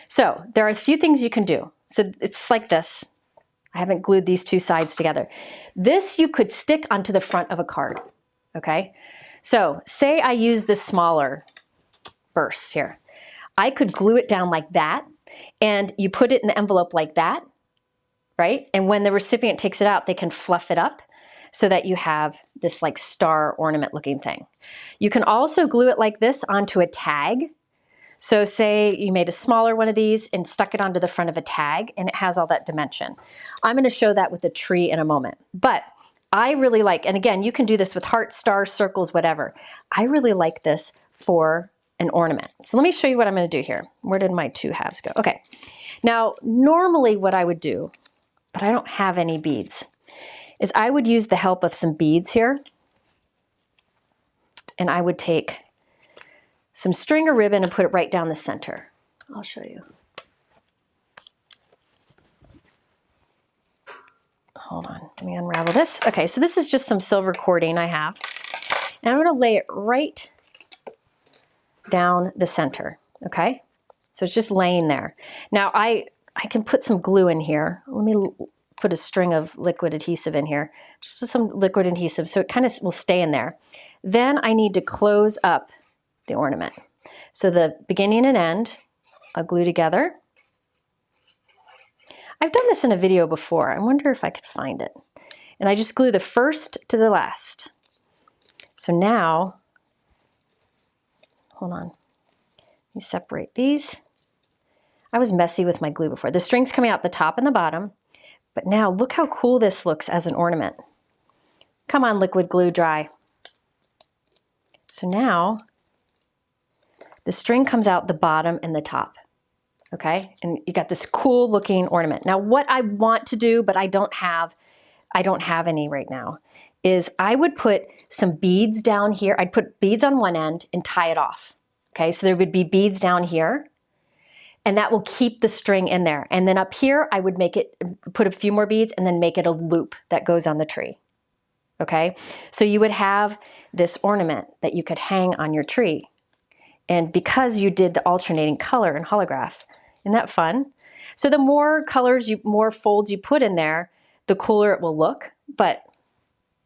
So there are a few things you can do. So it's like this. I haven't glued these two sides together. This you could stick onto the front of a card, okay? So say I use this smaller burst here. I could glue it down like that, and you put it in the envelope like that, right? And when the recipient takes it out, they can fluff it up so that you have this like star ornament looking thing. You can also glue it like this onto a tag. So say you made a smaller one of these and stuck it onto the front of a tag, and it has all that dimension. I'm gonna show that with the tree in a moment. But I really like, and again, you can do this with hearts, stars, circles, whatever. I really like this for an ornament. So let me show you what I'm gonna do here. Where did my two halves go? Okay, now normally what I would do, but I don't have any beads, is I would use the help of some beads here, and I would take some string or ribbon and put it right down the center. I'll show you. Hold on, let me unravel this. Okay, so this is just some silver cording I have. And I'm gonna lay it right down the center, okay? So it's just laying there. Now I can put some glue in here. Let me put a string of liquid adhesive in here, just some liquid adhesive so it kind of will stay in there. Then I need to close up the ornament. So the beginning and end, I'll glue together. I've done this in a video before. I wonder if I could find it. And I just glue the first to the last. So now, hold on, let me separate these. I was messy with my glue before. The string's coming out the top and the bottom, but now look how cool this looks as an ornament. Come on, liquid glue, dry. So now, the string comes out the bottom and the top, okay? And you got this cool looking ornament. Now what I want to do, but I don't have any right now, is I would put some beads down here. I'd put beads on one end and tie it off, okay? So there would be beads down here, and that will keep the string in there. And then up here, I would put a few more beads and then make it a loop that goes on the tree, okay? So you would have this ornament that you could hang on your tree. And because you did the alternating color and holograph, isn't that fun? So the more colors, more folds you put in there, the cooler it will look. But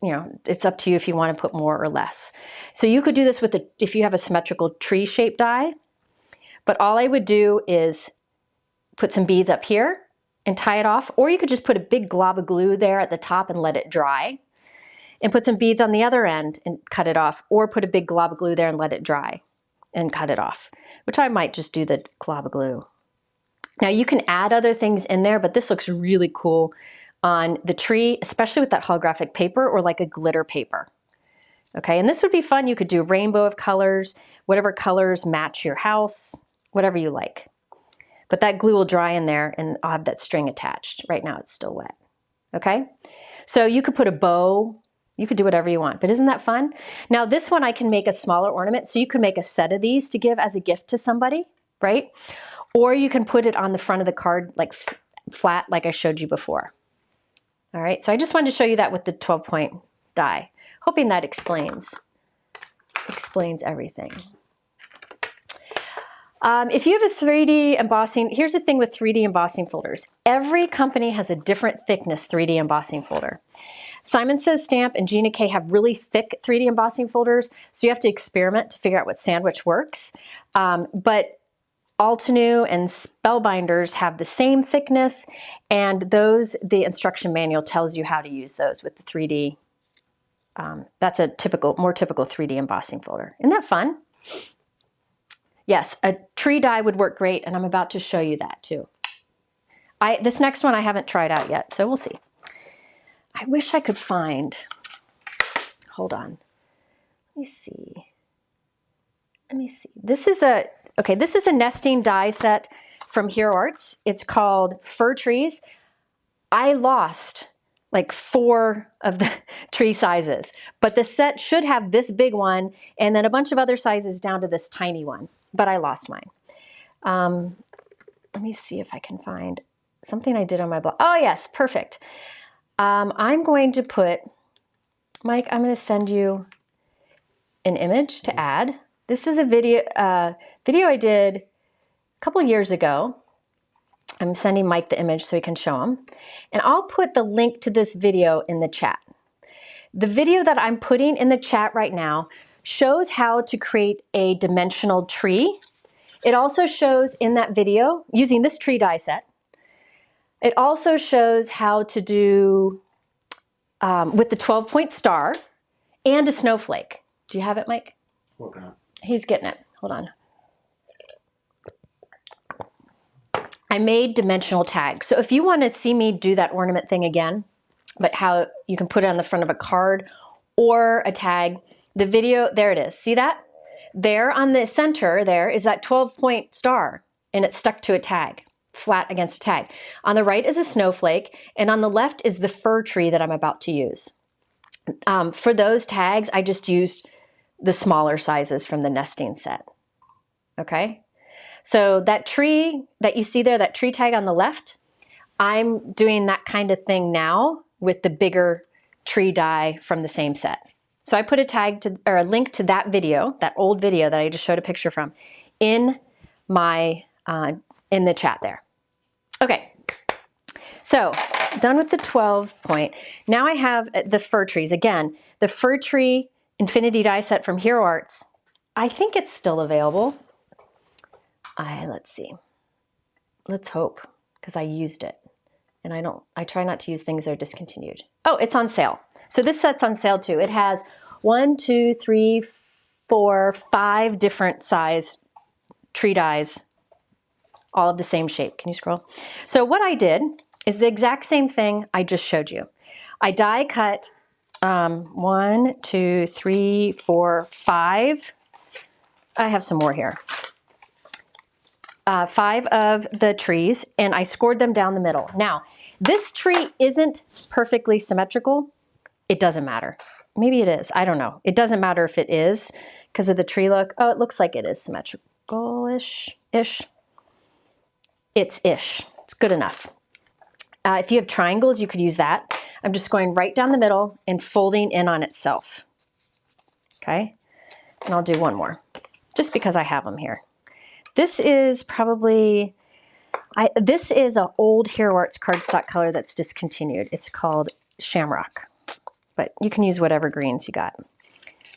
you know, it's up to you if you want to put more or less. So you could do this with if you have a symmetrical tree shaped die. But all I would do is put some beads up here and tie it off, or you could just put a big glob of glue there at the top and let it dry, and put some beads on the other end and cut it off, or put a big glob of glue there and let it dry and cut it off, which I might just do the glob of glue. Now you can add other things in there, but this looks really cool on the tree, especially with that holographic paper or like a glitter paper. Okay, and this would be fun. You could do a rainbow of colors, whatever colors match your house, whatever you like. But that glue will dry in there and I'll have that string attached. Right now it's still wet. Okay, so you could put a bow, you could do whatever you want, but isn't that fun? Now this one I can make a smaller ornament, so you could make a set of these to give as a gift to somebody, right? Or you can put it on the front of the card like flat like I showed you before. All right, so I just wanted to show you that with the 12-point die, hoping that explains everything. If you have a 3D embossing, here's the thing with 3D embossing folders. Every company has a different thickness 3D embossing folder. Simon Says Stamp and Gina K have really thick 3D embossing folders, so you have to experiment to figure out what sandwich works. But Altenew and Spellbinders have the same thickness, and those, the instruction manual tells you how to use those with the 3D. That's a more typical 3D embossing folder. Isn't that fun? Yes, a tree die would work great, and I'm about to show you that too. This next one I haven't tried out yet, so we'll see. I wish I could find, hold on, let me see. This is a nesting die set from Hero Arts. It's called Fir Trees. I lost like 4 of the tree sizes, but the set should have this big one and then a bunch of other sizes down to this tiny one, but I lost mine. Let me see if I can find something I did on my blog. Oh yes, perfect. I'm going to put, Mike, I'm going to send you an image to add. This is a video I did a couple years ago. I'm sending Mike the image so he can show him. And I'll put the link to this video in the chat. The video that I'm putting in the chat right now shows how to create a dimensional tree. It also shows in that video, using this tree die set, it also shows how to do with the 12-point star and a snowflake. Do you have it, Mike? Working on it. He's getting it. Hold on. I made dimensional tags. So if you want to see me do that ornament thing again, but how you can put it on the front of a card or a tag, the video, there it is. See that? There on the center there is that 12-point star, and it's stuck to a tag, flat against a tag. On the right is a snowflake, and on the left is the fir tree that I'm about to use. For those tags, I just used the smaller sizes from the nesting set. Okay? So that tree that you see there, that tree tag on the left, I'm doing that kind of thing now with the bigger tree die from the same set. So I put a tag to, or a link to that video, that old video that I just showed a picture from, in my in the chat there. Okay, so done with the 12-point. Now I have the fir trees. Again, the fir tree infinity die set from Hero Arts. I think it's still available. Let's see. Let's hope, because I used it. And I try not to use things that are discontinued. Oh, it's on sale. So this set's on sale too. It has 1, 2, 3, 4, 5 different size tree dies, all of the same shape. Can you scroll? So what I did is the exact same thing I just showed you. I die cut 1, 2, 3, 4, 5. I have some more here. 5 of the trees, and I scored them down the middle. Now, this tree isn't perfectly symmetrical. It doesn't matter. Maybe it is. I don't know. It doesn't matter if it is because of the tree look. Oh, it looks like it is symmetrical-ish. It's ish. It's good enough. If you have triangles, you could use that. I'm just going right down the middle and folding in on itself. Okay? And I'll do one more. just because I have them here. This is probably, this is an old Hero Arts cardstock color that's discontinued. It's called Shamrock, but you can use whatever greens you got.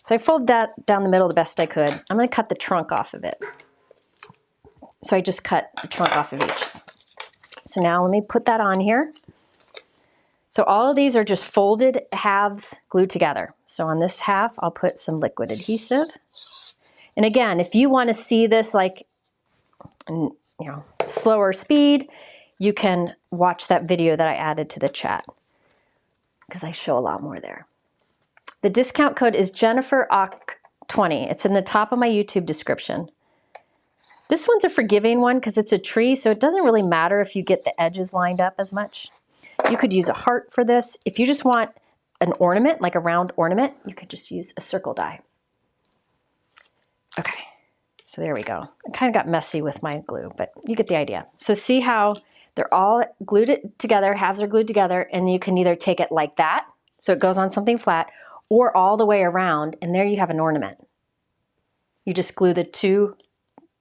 So I folded that down the middle the best I could. I'm going to cut the trunk off of it. So I just cut the trunk off of each. So now let me put that on here. So all of these are just folded halves glued together. So on this half, I'll put some liquid adhesive. And again, if you want to see this like, you know, slower speed, you can watch that video that I added to the chat because I show a lot more there. The discount code is JenniferOck20. It's in the top of my YouTube description. This one's a forgiving one because it's a tree, so it doesn't really matter if you get the edges lined up as much. You could use a heart for this. If you just want an ornament, like a round ornament, you could just use a circle die. Okay, so there we go. I kind of got messy with my glue, but you get the idea. So see how they're all glued together, halves are glued together, and you can either take it like that, so it goes on something flat, or all the way around, and there you have an ornament. You just glue the two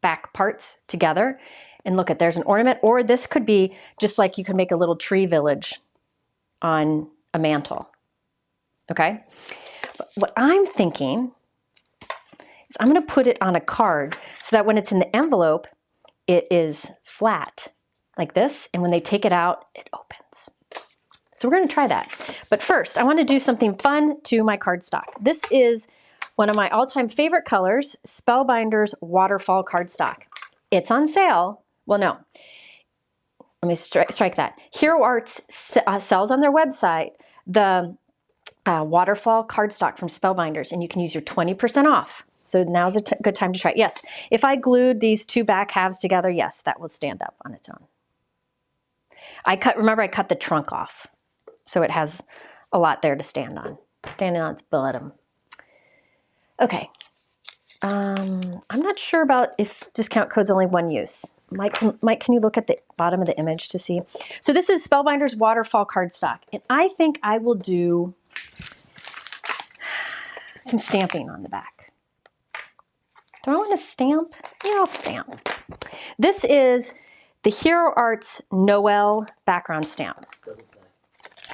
back parts together, and look at, there's an ornament, or this could be just like you can make a little tree village on a mantle, okay? But what I'm thinking is I'm gonna put it on a card so that when it's in the envelope, it is flat, like this, and when they take it out, it opens. So we're gonna try that. But first, I wanna do something fun to my cardstock. This is one of my all-time favorite colors, Spellbinders Waterfall Cardstock. It's on sale. Well, no, let me strike that. Hero Arts sells on their website the Waterfall Cardstock from Spellbinders, and you can use your 20% off. So now's a good time to try it. Yes, if I glued these two back halves together, yes, that will stand up on its own. Remember I cut the trunk off, so it has a lot there to stand on, standing on its bottom. Okay, I'm not sure about if discount code's only one use. Mike, can you look at the bottom of the image to see? So this is Spellbinders Waterfall Cardstock, and I think I will do some stamping on the back. Do I want to stamp? Yeah, I'll stamp. This is the Hero Arts Noel background stamp.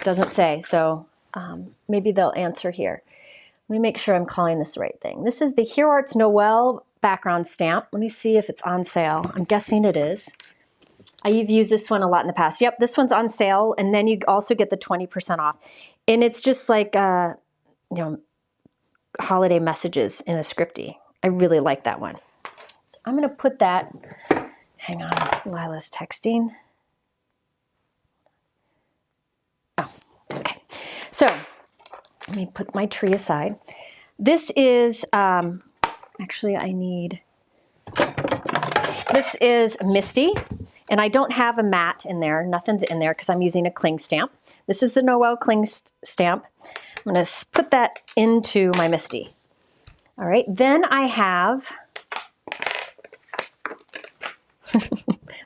Doesn't say, so maybe they'll answer here. Let me make sure I'm calling this the right thing. This is the Hero Arts Noel background stamp. Let me see if it's on sale. I'm guessing it is. I've used this one a lot in the past. Yep, this one's on sale, and then you also get the 20% off. And it's just like, you know, holiday messages in a scripty. I really like that one. So I'm gonna put that, hang on, Lila's texting. Oh, okay. So let me put my tree aside. This is, actually I need, this is Misty, and I don't have a mat in there. Nothing's in there because I'm using a cling stamp. This is the Noel cling stamp. I'm gonna put that into my Misty. All right, then I have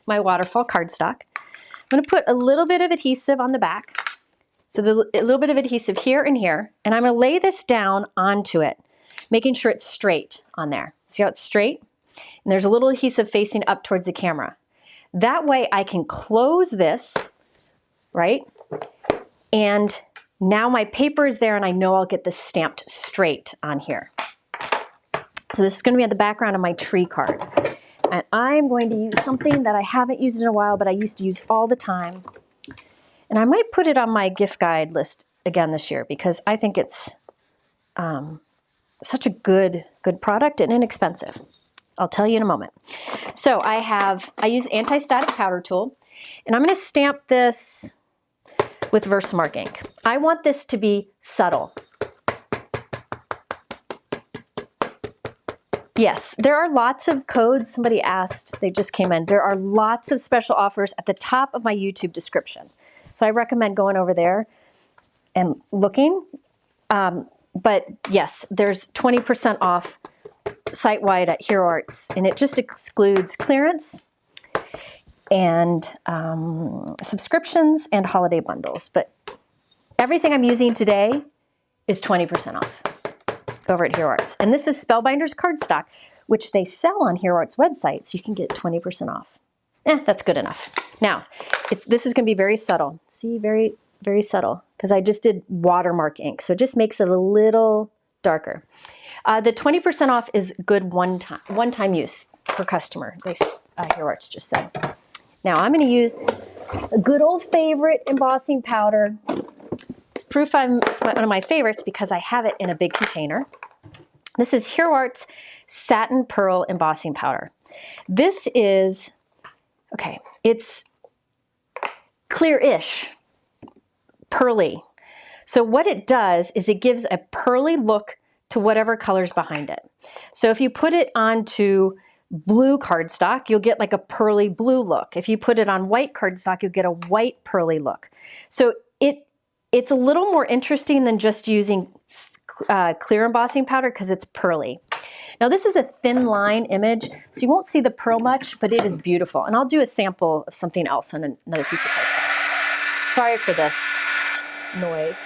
my waterfall cardstock. I'm gonna put a little bit of adhesive on the back. So a little bit of adhesive here and here, and I'm gonna lay this down onto it, making sure it's straight on there. See how it's straight? And there's a little adhesive facing up towards the camera. That way I can close this, right? And now my paper is there and I know I'll get this stamped straight on here. So this is gonna be at the background of my tree card. And I'm going to use something that I haven't used in a while, but I used to use all the time. And I might put it on my gift guide list again this year because I think it's such a good product and inexpensive. I'll tell you in a moment. So I use anti-static powder tool, and I'm gonna stamp this with Versamark ink. I want this to be subtle. Yes, there are lots of codes. Somebody asked, they just came in. There are lots of special offers at the top of my YouTube description. So I recommend going over there and looking. But yes, there's 20% off site-wide at Hero Arts, and it just excludes clearance and subscriptions and holiday bundles. But everything I'm using today is 20% off over at Hero Arts. And this is Spellbinders cardstock, which they sell on Hero Art's website, so you can get 20% off. That's good enough. Now, this is going to be very subtle. See, very, very subtle, because I just did watermark ink, so it just makes it a little darker. The 20% off is good one-time use per customer, Hero Arts just said. Now I'm going to use a good old favorite embossing powder. It's proof it's one of my favorites because I have it in a big container. This is Hero Arts Satin Pearl Embossing Powder. This is, okay, it's clear-ish, pearly. So what it does is it gives a pearly look to whatever color's behind it. So if you put it onto blue cardstock, you'll get like a pearly blue look. If you put it on white cardstock, you'll get a white pearly look. So it's a little more interesting than just using clear embossing powder because it's pearly. Now this is a thin line image, so you won't see the pearl much, but it is beautiful. And I'll do a sample of something else on another piece of cardstock. Sorry for this noise.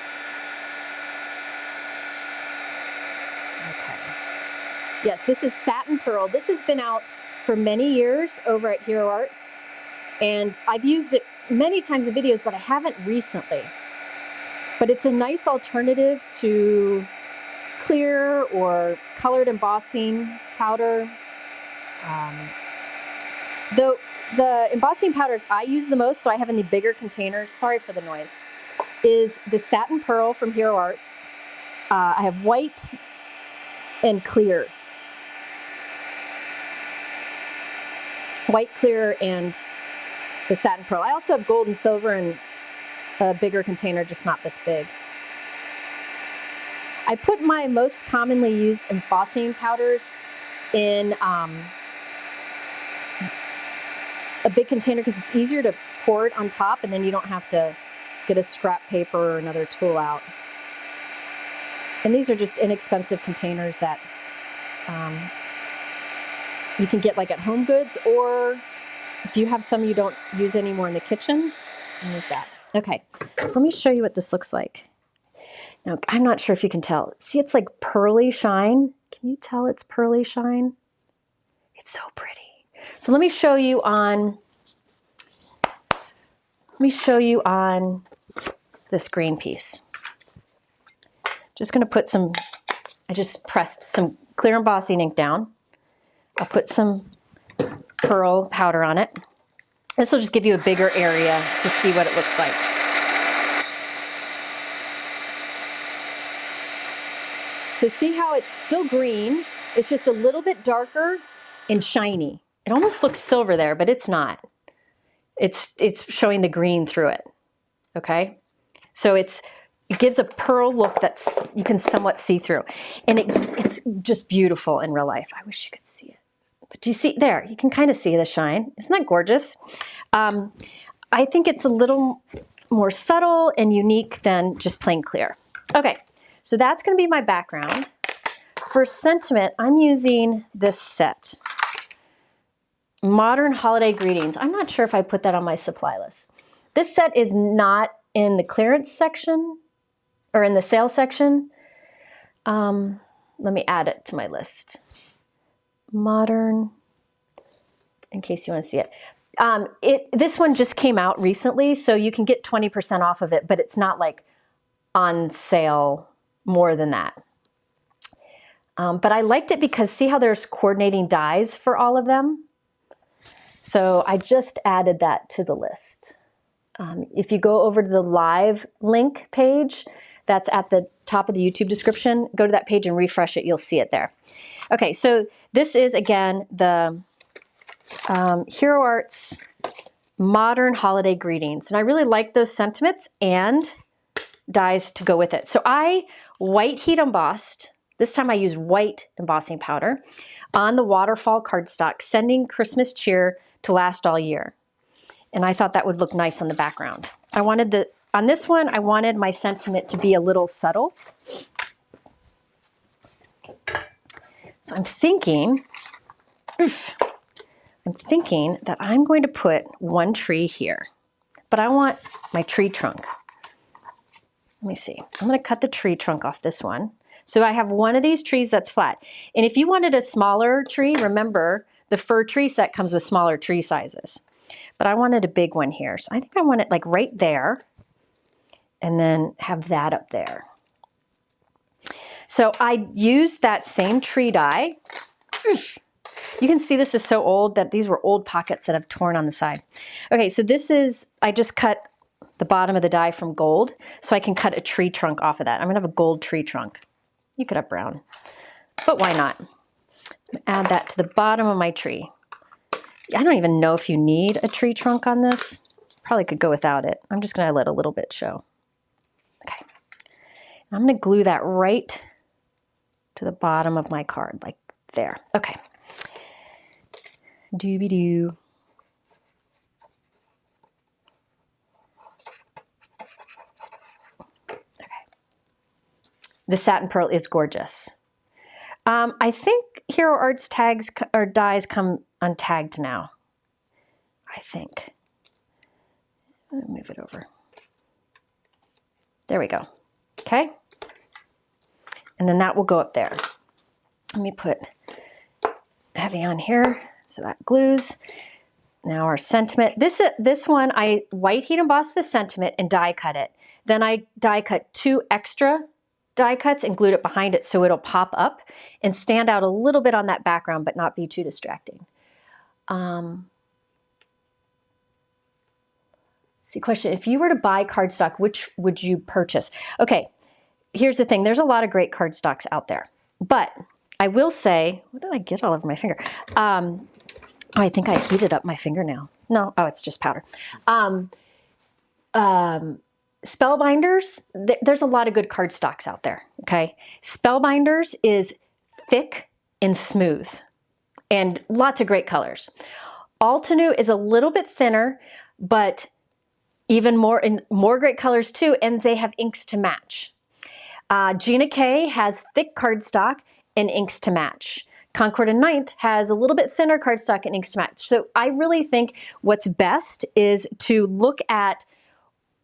Okay. Yes, this is Satin Pearl. This has been out for many years over at Hero Arts, and I've used it many times in videos, but I haven't recently. But it's a nice alternative to clear or colored embossing powder. The embossing powders I use the most, so I have in the bigger containers, sorry for the noise, is the Satin Pearl from Hero Arts. I have white and clear. White, clear, and the Satin Pearl. I also have gold and silver and a bigger container, just not this big. I put my most commonly used embossing powders in a big container because it's easier to pour it on top, and then you don't have to get a scrap paper or another tool out. And these are just inexpensive containers that you can get like at Home Goods, or if you have some you don't use anymore in the kitchen, use that. Okay, so let me show you what this looks like. Now, I'm not sure if you can tell. See, it's like pearly shine. Can you tell it's pearly shine? It's so pretty. So let me show you on this green piece. Just gonna put some, I just pressed some clear embossing ink down. I'll put some pearl powder on it. This will just give you a bigger area to see what it looks like. So see how it's still green, it's just a little bit darker and shiny. It almost looks silver there, but it's not. It's showing the green through it, okay? So it gives a pearl look that you can somewhat see through. And it's just beautiful in real life. I wish you could see it. But do you see there? You can kind of see the shine. Isn't that gorgeous? I think it's a little more subtle and unique than just plain clear. Okay, so that's going to be my background. For sentiment, I'm using this set. Modern Holiday Greetings. I'm not sure if I put that on my supply list. This set is not in the clearance section or in the sale section. Let me add it to my list. Modern, in case you want to see it. This one just came out recently, so you can get 20% off of it, but it's not like on sale more than that. But I liked it because see how there's coordinating dies for all of them? So I just added that to the list. If you go over to the live link page, that's at the top of the YouTube description, go to that page and refresh it, you'll see it there. Okay, so this is, again, the Hero Arts Modern Holiday Greetings. And I really like those sentiments and dies to go with it. So I white heat embossed, this time I used white embossing powder, on the waterfall cardstock, sending Christmas cheer to last all year. And I thought that would look nice on the background. On this one, I wanted my sentiment to be a little subtle. So I'm thinking that I'm going to put one tree here, but I want my tree trunk. Let me see. I'm going to cut the tree trunk off this one. So I have one of these trees that's flat. And if you wanted a smaller tree, remember the fir tree set comes with smaller tree sizes. But I wanted a big one here. So I think I want it like right there and then have that up there. So I used that same tree die. You can see this is so old that these were old pockets that have torn on the side. Okay, so this is, I just cut the bottom of the die from gold so I can cut a tree trunk off of that. I'm gonna have a gold tree trunk. You could have brown, but why not? Add that to the bottom of my tree. I don't even know if you need a tree trunk on this. Probably could go without it. I'm just gonna let a little bit show. Okay, I'm gonna glue that right to the bottom of my card, like there. Okay. Doobie-doo. Okay. The satin pearl is gorgeous. I think Hero Arts tags or dies come untagged now. I think. Let me move it over. There we go. Okay. And then that will go up there. Let me put heavy on here so that glues. Now our sentiment. This one I white heat embossed the sentiment and die cut it. Then I die cut 2 extra die cuts and glued it behind it so it'll pop up and stand out a little bit on that background but not be too distracting. See, question, if you were to buy cardstock, which would you purchase? Okay, here's the thing. There's a lot of great cardstocks out there, but I will say, what did I get all over my finger? Oh, I think I heated up my fingernail. No, oh, it's just powder. Spellbinders, there's a lot of good cardstocks out there, okay? Spellbinders is thick and smooth and lots of great colors. Altenew is a little bit thinner, but even more great colors too, and they have inks to match. Gina K has thick cardstock and inks to match. Concord and Ninth has a little bit thinner cardstock and inks to match. So I really think what's best is to look at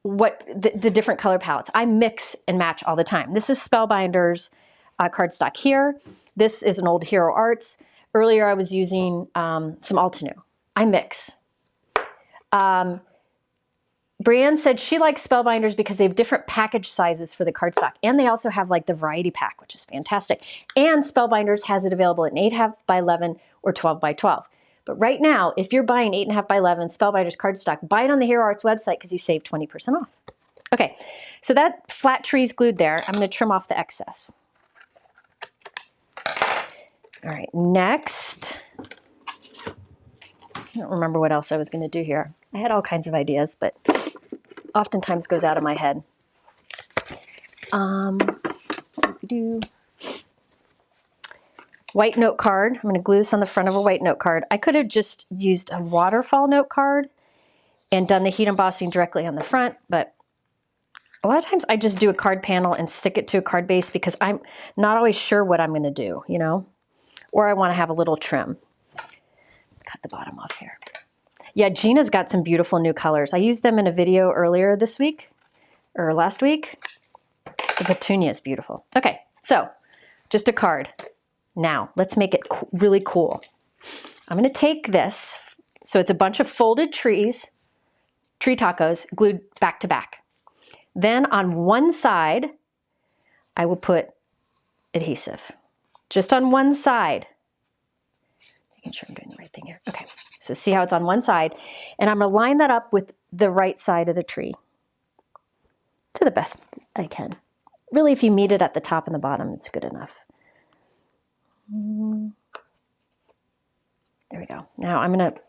what the different color palettes. I mix and match all the time. This is Spellbinders cardstock here. This is an old Hero Arts. Earlier I was using some Altenew. I mix. Brienne said she likes Spellbinders because they have different package sizes for the cardstock. And they also have like the variety pack, which is fantastic. And Spellbinders has it available in 8.5 by 11 or 12 by 12. But right now, if you're buying 8.5 by 11 Spellbinders cardstock, buy it on the Hero Arts website because you save 20% off. Okay, so that flat tree's glued there. I'm going to trim off the excess. All right, next. I don't remember what else I was going to do here. I had all kinds of ideas, but oftentimes goes out of my head. White note card. I'm going to glue this on the front of a white note card. I could have just used a waterfall note card and done the heat embossing directly on the front, but a lot of times I just do a card panel and stick it to a card base because I'm not always sure what I'm going to do, you know, or I want to have a little trim. Cut the bottom off here. Yeah, Gina's got some beautiful new colors. I used them in a video earlier this week, or last week. The petunia is beautiful. Okay, so just a card. Now, let's make it really cool. I'm going to take this, so it's a bunch of folded trees, tree tacos, glued back to back. Then on one side, I will put adhesive. Just on one side. Making sure I'm doing the right thing here. Okay, so see how it's on one side, and I'm going to line that up with the right side of the tree to the best I can. Really, if you meet it at the top and the bottom, it's good enough. There we go. Now I'm going to,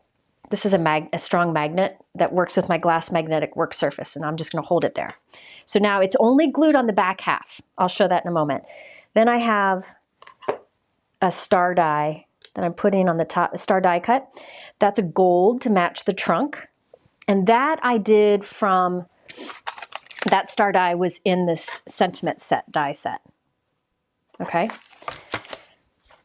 this is a strong magnet that works with my glass magnetic work surface, and I'm just going to hold it there. So now it's only glued on the back half. I'll show that in a moment. Then I have a star die that I'm putting on the top, star die cut. That's a gold to match the trunk. And that I did from, that star die was in this sentiment set, die set. Okay.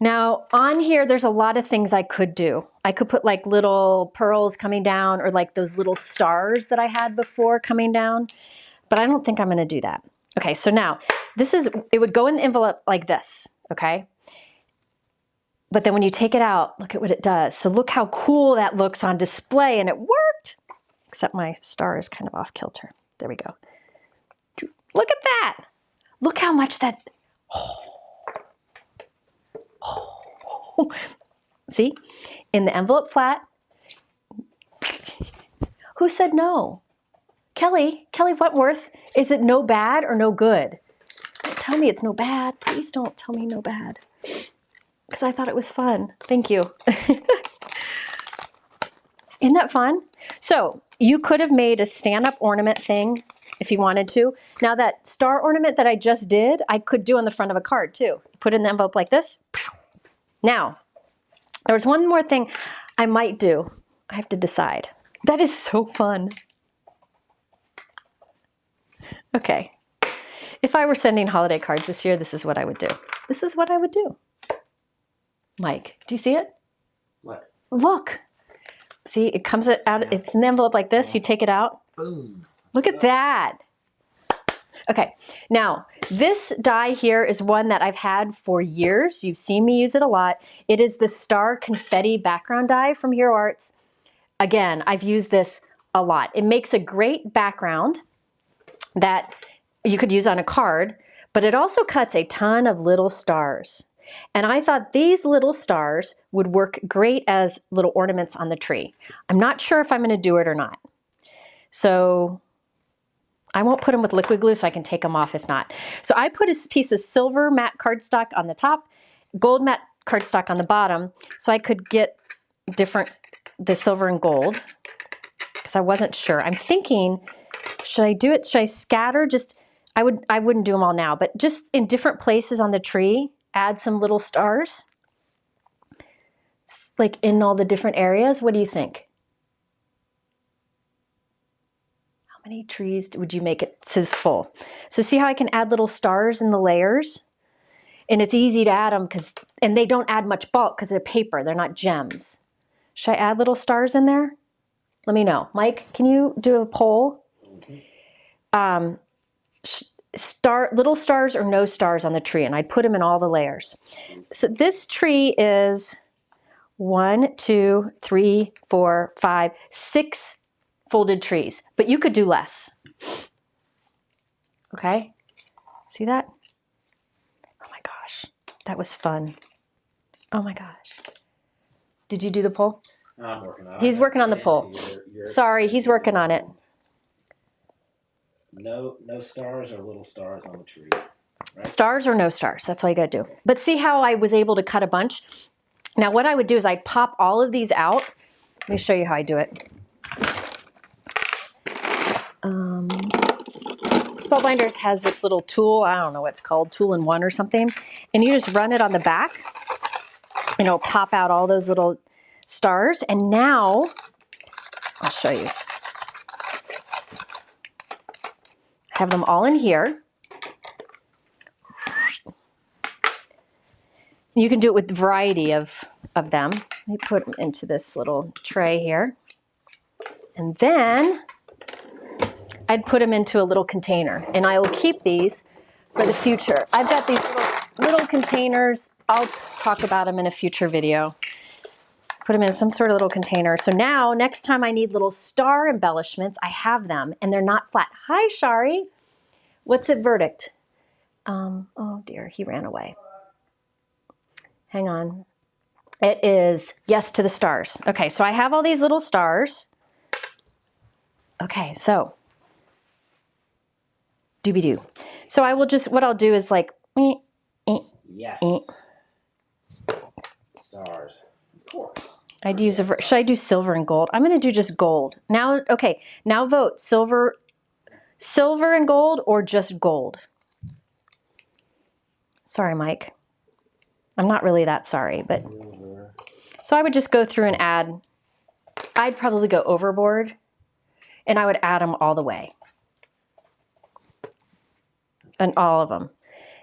Now on here, there's a lot of things I could do. I could put like little pearls coming down or like those little stars that I had before coming down, but I don't think I'm going to do that. Okay, so now it would go in the envelope like this, okay? But then when you take it out, look at what it does. So look how cool that looks on display, and it worked. Except my star is kind of off kilter. There we go. Look at that. Look how much that, see? In the envelope flat. Who said no? Kelly Wentworth, is it no bad or no good? Don't tell me it's no bad. Please don't tell me no bad. Because I thought it was fun. Thank you. Isn't that fun? So you could have made a stand-up ornament thing if you wanted to. Now that star ornament that I just did, I could do on the front of a card too. Put it in the envelope like this. Now, there's one more thing I might do. I have to decide. That is so fun. Okay. If I were sending holiday cards this year, this is what I would do. This is what I would do. Mike, do you see it? What? Look. See, it comes out, it's in the envelope like this. You take it out. Boom. Look at that. Okay, now this die here is one that I've had for years. You've seen me use it a lot. It is the Star Confetti background die from Hero Arts. Again, I've used this a lot. It makes a great background that you could use on a card, but it also cuts a ton of little stars. And I thought these little stars would work great as little ornaments on the tree. I'm not sure if I'm going to do it or not. So I won't put them with liquid glue so I can take them off if not. So I put a piece of silver matte cardstock on the top, gold matte cardstock on the bottom, so I could get the silver and gold, because I wasn't sure. I'm thinking, should I do it? Should I scatter? I wouldn't do them all now, but just in different places on the tree, add some little stars, like in all the different areas. What do you think? How many trees would you make it? It says full. So see how I can add little stars in the layers? And it's easy to add them and they don't add much bulk because they're paper, they're not gems. Should I add little stars in there? Let me know. Mike, can you do a poll? Little stars or no stars on the tree, and I'd put them in all the layers. So this tree is 1, 2, 3, 4, 5, 6 folded trees, but you could do less. Okay, see that? Oh my gosh, that was fun. Oh my gosh. Did you do the poll? I'm working on it. He's working on the poll. Sorry, he's working on it. No stars or little stars on the tree. Right? Stars or no stars, that's all you gotta do. But see how I was able to cut a bunch? Now what I would do is I'd pop all of these out. Let me show you how I do it. Spellbinders has this little tool, I don't know what it's called, tool-in-one or something, and you just run it on the back and it'll pop out all those little stars. And now, I'll show you. Have them all in here. You can do it with a variety of them. Let me put them into this little tray here. And then I'd put them into a little container, and I will keep these for the future. I've got these little containers. I'll talk about them in a future video. Put them in some sort of little container. So now, next time I need little star embellishments, I have them, and they're not flat. Hi, Shari. What's the verdict? Oh dear, he ran away. Hang on. It is yes to the stars. Okay, so I have all these little stars. Okay, so doobie-doo. So I will just, what I'll do is like, yes. Stars. Of course. I'd use should I do silver and gold? I'm gonna do just gold. Now, okay, now vote silver and gold or just gold. Sorry, Mike. I'm not really that sorry, but. So I would just go through and add, I'd probably go overboard and I would add them all the way. And all of them.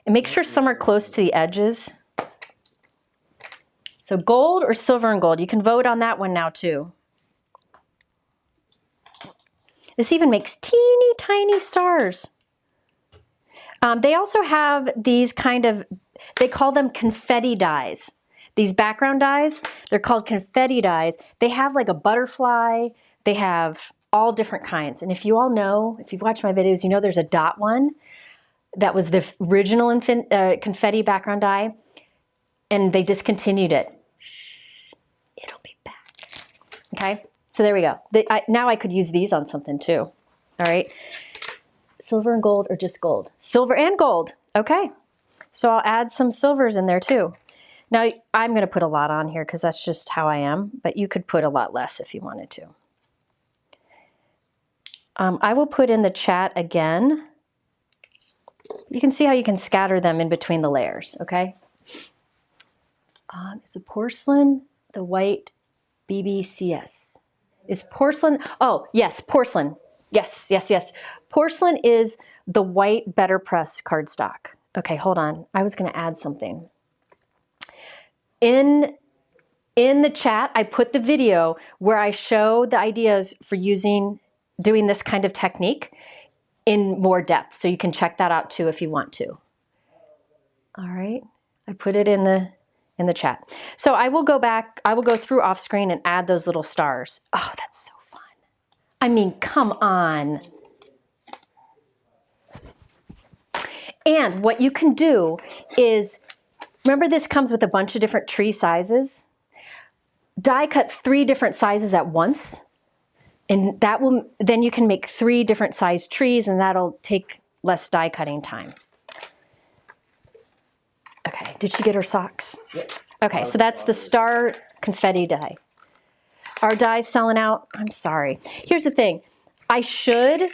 And make sure some are close to the edges. So gold or silver and gold, you can vote on that one now too. This even makes teeny tiny stars. They also have these kind of, they call them confetti dies. These background dies, they're called confetti dies. They have like a butterfly. They have all different kinds. And if you all know, if you've watched my videos, you know there's a dot one that was the original confetti background die, and they discontinued it. It'll be back. Okay, so there we go. Now I could use these on something too. All right, silver and gold or just gold? Silver and gold. Okay, so I'll add some silvers in there too. Now I'm going to put a lot on here because that's just how I am, but you could put a lot less if you wanted to. I will put in the chat again. You can see how you can scatter them in between the layers, okay? Is it porcelain, the white BBCS? Is porcelain, oh, yes, porcelain. Yes, yes, yes. Porcelain is the white Betterpress cardstock. Okay, hold on. I was going to add something. In the chat, I put the video where I show the ideas for doing this kind of technique in more depth. So you can check that out too if you want to. All right, I put it in the chat. So I will go back, I will go through off screen and add those little stars. Oh, that's so fun. I mean, come on. And what you can do is, remember this comes with a bunch of different tree sizes. Die cut 3 different sizes at once. And that will, then you can make 3 different size trees, and that'll take less die cutting time. Okay, did she get her socks? Yep. Okay, so that's the star confetti die. Our die's selling out. I'm sorry. Here's the thing. I should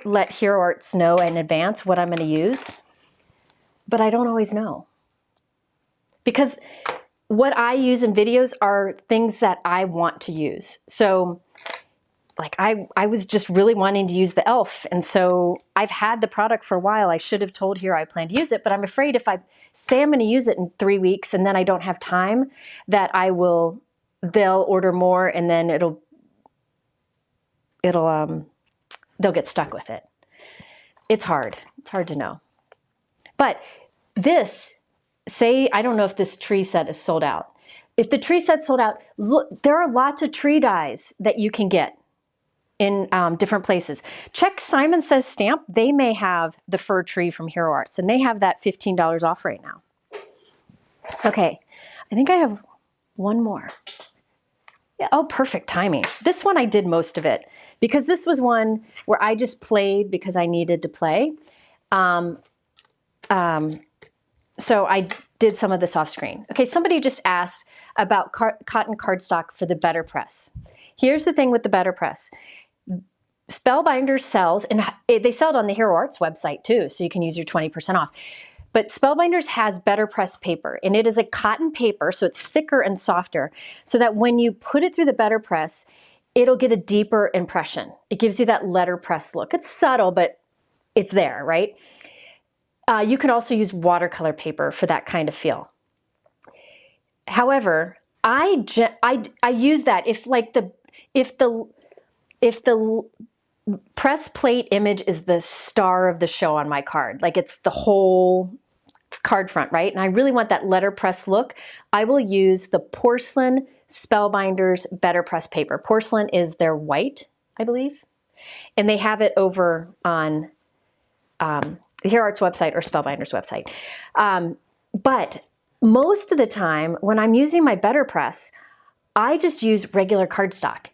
let Hero Arts know in advance what I'm going to use, but I don't always know. Because what I use in videos are things that I want to use. So like I was just really wanting to use the elf, and so I've had the product for a while. I should have told Hero I plan to use it, but I'm afraid if I say I'm going to use it in 3 weeks and then I don't have time, that they'll order more, and then they'll get stuck with it. It's hard to know. But I don't know if this tree set is sold out. If the tree set's sold out, look, there are lots of tree dies that you can get in different places. Check Simon Says Stamp. They may have the fir tree from Hero Arts, and they have that $15 off right now. Okay, I think I have one more. Yeah, oh, perfect timing. This one I did most of it because this was one where I just played because I needed to play. So I did some of this off screen. Okay, somebody just asked about cotton cardstock for the Betterpress. Here's the thing with the Betterpress. Spellbinders sells, and they sell it on the Hero Arts website too, so you can use your 20% off. But Spellbinders has Betterpress paper, and it is a cotton paper, so it's thicker and softer, so that when you put it through the Betterpress, it'll get a deeper impression. It gives you that letterpress look. It's subtle, but it's there, right? You can also use watercolor paper for that kind of feel. However, I use that if the press plate image is the star of the show on my card, like it's the whole card front, right? And I really want that letterpress look, I will use the Porcelain Spellbinders Betterpress paper. Porcelain is their white, I believe, and they have it over on the Hero Arts website or Spellbinders website. But most of the time when I'm using my Betterpress, I just use regular cardstock.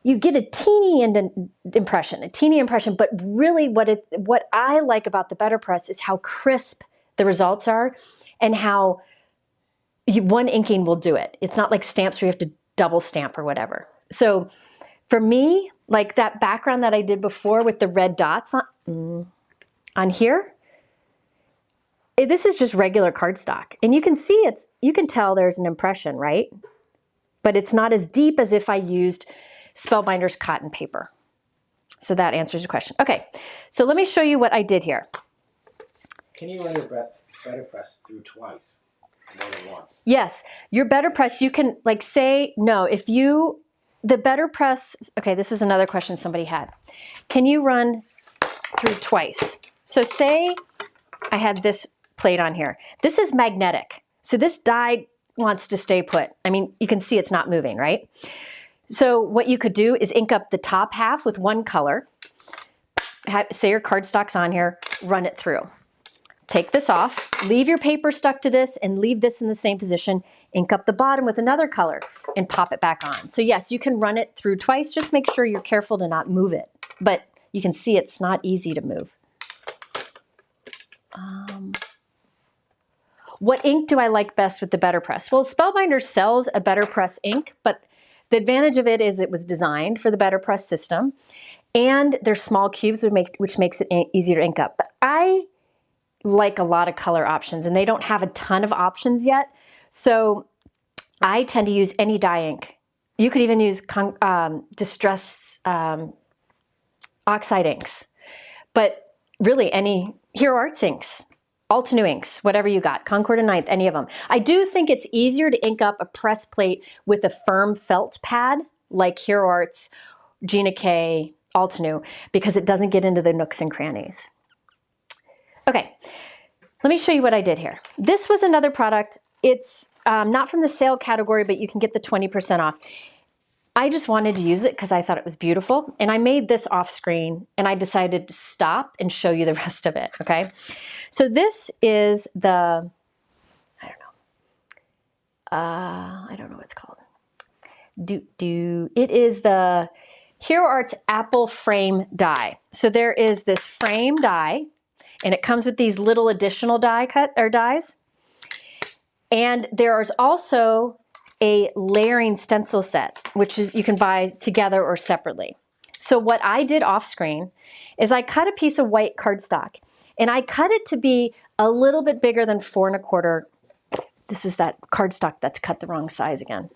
You get a teeny impression, but really what I like about the Betterpress is how crisp the results are and how one inking will do it. It's not like stamps where you have to double stamp or whatever. So for me, like that background that I did before with the red dots on here, this is just regular cardstock. And you can see you can tell there's an impression, right? But it's not as deep as if I used Spellbinders cotton paper. So that answers your question. Okay, so let me show you what I did here. Can you run your Betterpress through twice, more than once? Yes, your Betterpress, you can like say, no, the Betterpress, okay, this is another question somebody had. Can you run through twice? So say I had this plate on here. This is magnetic. So this die wants to stay put. I mean, you can see it's not moving, right? So what you could do is ink up the top half with one color. Say your cardstock's on here, run it through. Take this off, leave your paper stuck to this and leave this in the same position, ink up the bottom with another color and pop it back on. So yes, you can run it through twice, just make sure you're careful to not move it. But you can see it's not easy to move. What ink do I like best with the Betterpress? Well, Spellbinders sells a Betterpress ink, but the advantage of it is it was designed for the Betterpress system, and they're small cubes, which makes it easier to ink up. But I like a lot of color options, and they don't have a ton of options yet, so I tend to use any dye ink. You could even use distress oxide inks, but really any Hero Arts inks, Altenew inks, whatever you got, Concord and Ninth, any of them. I do think it's easier to ink up a press plate with a firm felt pad like Hero Arts, Gina K, Altenew, because it doesn't get into the nooks and crannies. Okay, let me show you what I did here. This was another product. It's not from the sale category, but you can get the 20% off. I just wanted to use it because I thought it was beautiful, and I made this off screen, and I decided to stop and show you the rest of it, okay? So this is the, I don't know what it's called. It is the Hero Arts Apple Frame Die. So there is this frame die, and it comes with these little additional dies. And there is also a layering stencil set, which is you can buy together or separately. So what I did off screen is I cut a piece of white cardstock, and I cut it to be a little bit bigger than 4 1/4. This is that cardstock that's cut the wrong size again.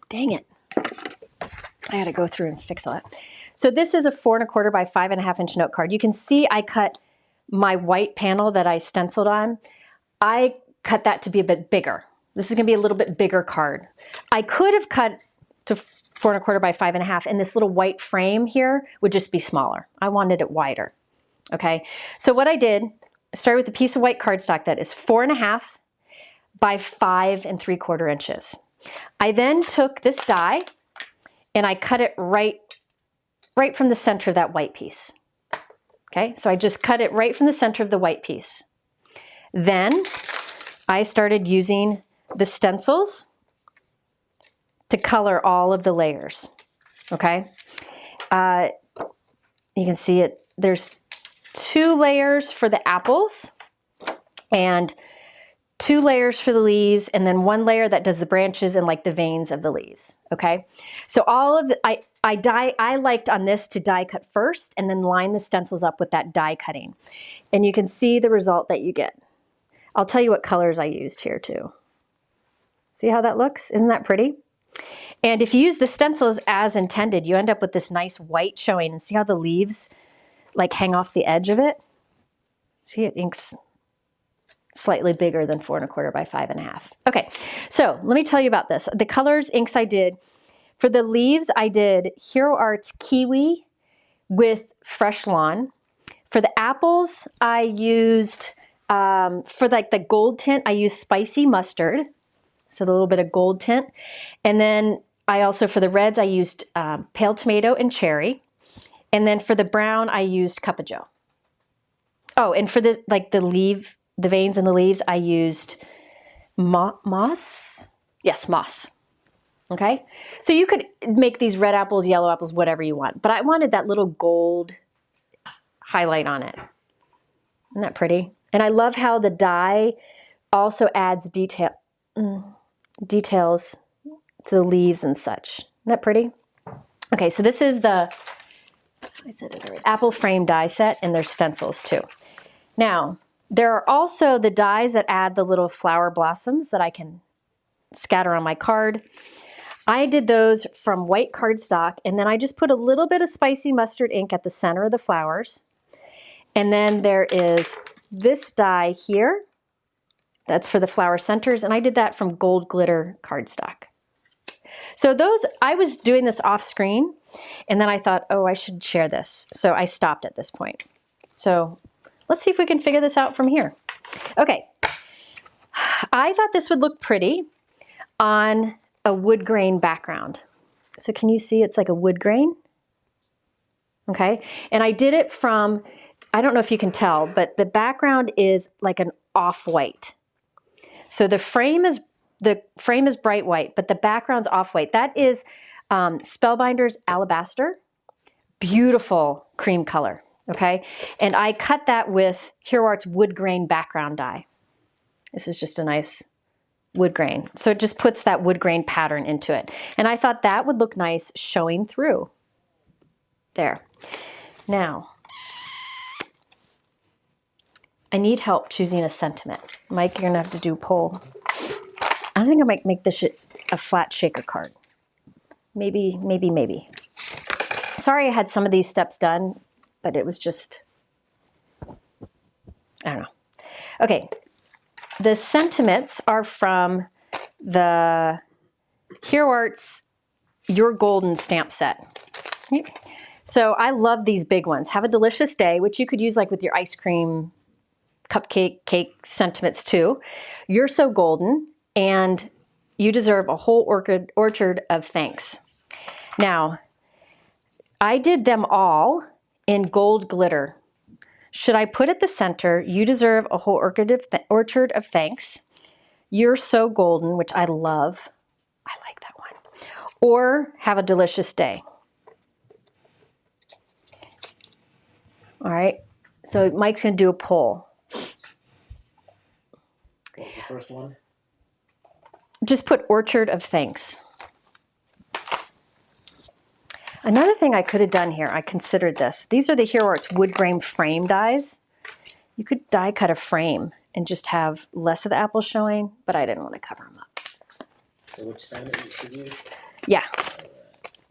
Dang it. I gotta go through and fix all that. So this is a 4 1/4 by 5.5 inch note card. You can see I cut my white panel that I stenciled on. I cut that to be a bit bigger. This is gonna be a little bit bigger card. I could have cut to 4 1/4 by 5.5, and this little white frame here would just be smaller. I wanted it wider, okay? So what I did, started with a piece of white cardstock that is 4.5 by 5 3/4 inches. I then took this die and I cut it right from the center of that white piece. Okay, so I just cut it right from the center of the white piece. Then I started using the stencils to color all of the layers. Okay, you can see it. There's 2 layers for the apples and 2 layers for the leaves, and then 1 layer that does the branches and like the veins of the leaves. Okay, so all of the I liked on this to die cut first and then line the stencils up with that die cutting, and you can see the result that you get. I'll tell you what colors I used here too. See how that looks? Isn't that pretty? And if you use the stencils as intended, you end up with this nice white showing, and see how the leaves like hang off the edge of it? See, it inks slightly bigger than 4 1/4 by 5.5. Okay, so let me tell you about this. The colors inks I did, for the leaves I did Hero Arts Kiwi with Fresh Lawn. For the apples I used, for like the gold tint, I used Spicy Mustard, so a little bit of gold tint. And then I also, for the reds, I used Pale Tomato and Cherry. And then for the brown, I used Cup of Joe. Oh, and for the like the veins in the leaves, I used moss. Yes, moss. Okay, so you could make these red apples, yellow apples, whatever you want. But I wanted that little gold highlight on it. Isn't that pretty? And I love how the die also adds details to the leaves and such. Isn't that pretty? Okay, so this is the Apple Frame die set, and there's stencils too. Now, there are also the dies that add the little flower blossoms that I can scatter on my card. I did those from white cardstock, and then I just put a little bit of Spicy Mustard ink at the center of the flowers. And then there is this die here. That's for the flower centers, and I did that from gold glitter cardstock. So those, I was doing this off screen, and then I thought, oh, I should share this. So I stopped at this point. So let's see if we can figure this out from here. Okay, I thought this would look pretty on a wood grain background. So can you see it's like a wood grain? Okay, and I did it from, I don't know if you can tell, but the background is like an off-white. So the frame is bright white, but the background's off-white. That is Spellbinders Alabaster. Beautiful cream color, okay? And I cut that with Hero Art's wood grain background die. This is just a nice wood grain. So it just puts that wood grain pattern into it. And I thought that would look nice showing through. There. Now, I need help choosing a sentiment. Mike, you're gonna have to do a poll. I think I might make this a flat shaker card. Maybe. Sorry I had some of these steps done, but it was just, I don't know. Okay, the sentiments are from the Hero Arts Your Golden stamp set. So I love these big ones. Have a delicious day, which you could use like with your ice cream, cupcake, cake sentiments too. You're so golden, and you deserve a whole orchard of thanks. Now, I did them all in gold glitter. Should I put at the center, you deserve a whole orchard of thanks. You're so golden, which I love. I like that one. Or have a delicious day. All right, so Mike's gonna do a poll. What was the first one? Just put orchard of thanks. Another thing I could have done here, I considered this. These are the Hero Arts wood grain frame dies. You could die cut a frame and just have less of the apples showing, but I didn't want to cover them up. So which sentiment you should use? Yeah.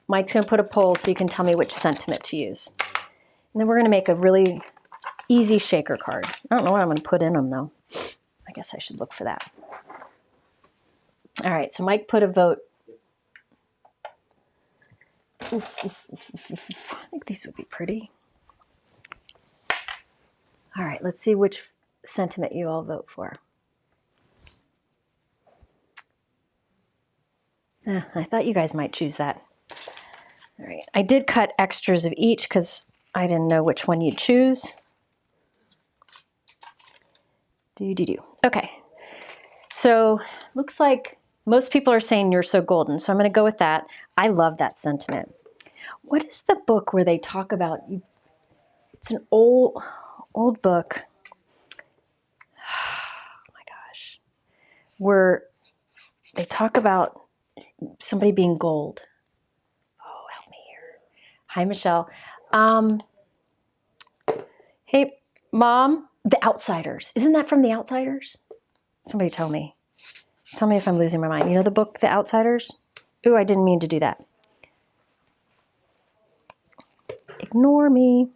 Mike's gonna put a poll so you can tell me which sentiment to use. And then we're gonna make a really easy shaker card. I don't know what I'm gonna put in them though. I guess I should look for that. All right, so Mike put a vote. I think these would be pretty. All right, let's see which sentiment you all vote for. I thought you guys might choose that. All right, I did cut extras of each because I didn't know which one you'd choose. Okay, so looks like most people are saying you're so golden, so I'm going to go with that. I love that sentiment. What is the book where they talk about you? It's an old book. Oh my gosh, where they talk about somebody being gold. Oh, help me here. Hi, Michelle. Hey, Mom, The Outsiders. Isn't that from The Outsiders? Somebody tell me. Tell me if I'm losing my mind. You know the book, The Outsiders? Ooh, I didn't mean to do that. Ignore me.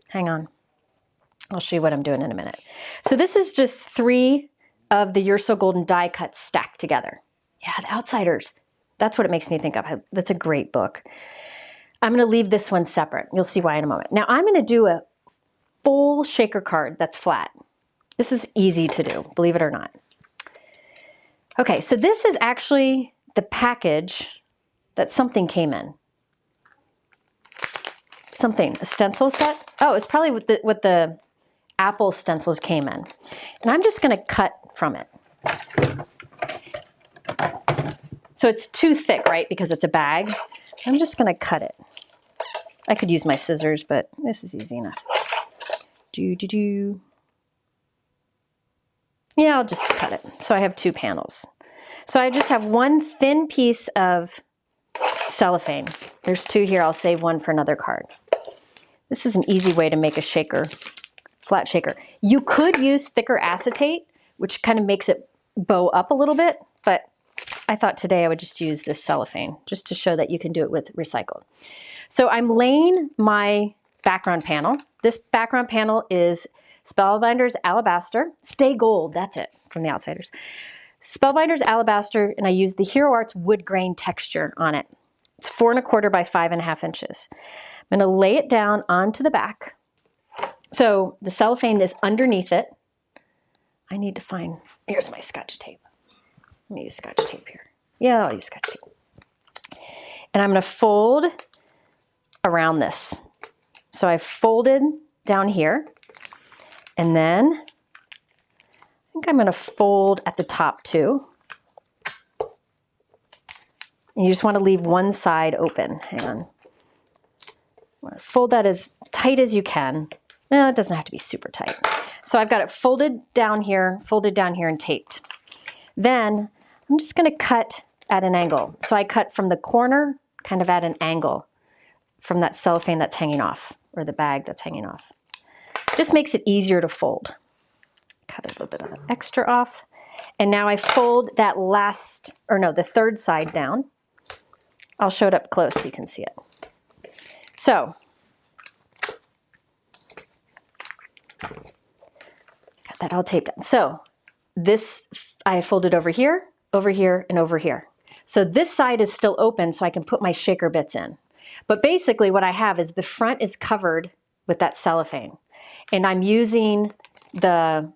Hang on. I'll show you what I'm doing in a minute. So this is just 3 of the You're So Golden die cuts stacked together. Yeah, The Outsiders. That's what it makes me think of. That's a great book. I'm going to leave this one separate. You'll see why in a moment. Now I'm going to do a full shaker card that's flat. This is easy to do, believe it or not. Okay, so this is actually the package that something came in. Something, a stencil set? Oh, it's probably what the apple stencils came in. And I'm just going to cut from it. So it's too thick, right, because it's a bag. I'm just going to cut it. I could use my scissors, but this is easy enough. Yeah, I'll just cut it. So I have 2 panels. So I just have one thin piece of cellophane. There's 2 here. I'll save one for another card. This is an easy way to make a shaker, flat shaker. You could use thicker acetate, which kind of makes it bow up a little bit, but I thought today I would just use this cellophane just to show that you can do it with recycled. So I'm laying my background panel. This background panel is Spellbinders Alabaster. Stay Gold, that's it, from The Outsiders. Spellbinders Alabaster, and I use the Hero Arts wood grain texture on it. It's 4 1/4 by 5 1/2 inches. I'm gonna lay it down onto the back. So the cellophane is underneath it. I need to find, here's my Scotch tape. Let me use Scotch tape here. Yeah, I'll use Scotch tape. And I'm going to fold around this. So I folded down here, and then I think I'm going to fold at the top too. And you just want to leave one side open. Hang on. Fold that as tight as you can. No, it doesn't have to be super tight. So I've got it folded down here, and taped. Then I'm just going to cut at an angle. So I cut from the corner, kind of at an angle from that cellophane that's hanging off, or the bag that's hanging off. Just makes it easier to fold. Cut a little bit of the extra off. And now I fold that the third side down. I'll show it up close so you can see it. So, got that all taped on. So, this I folded over here, and over here. So this side is still open so I can put my shaker bits in. But basically what I have is the front is covered with that cellophane. And I'm using some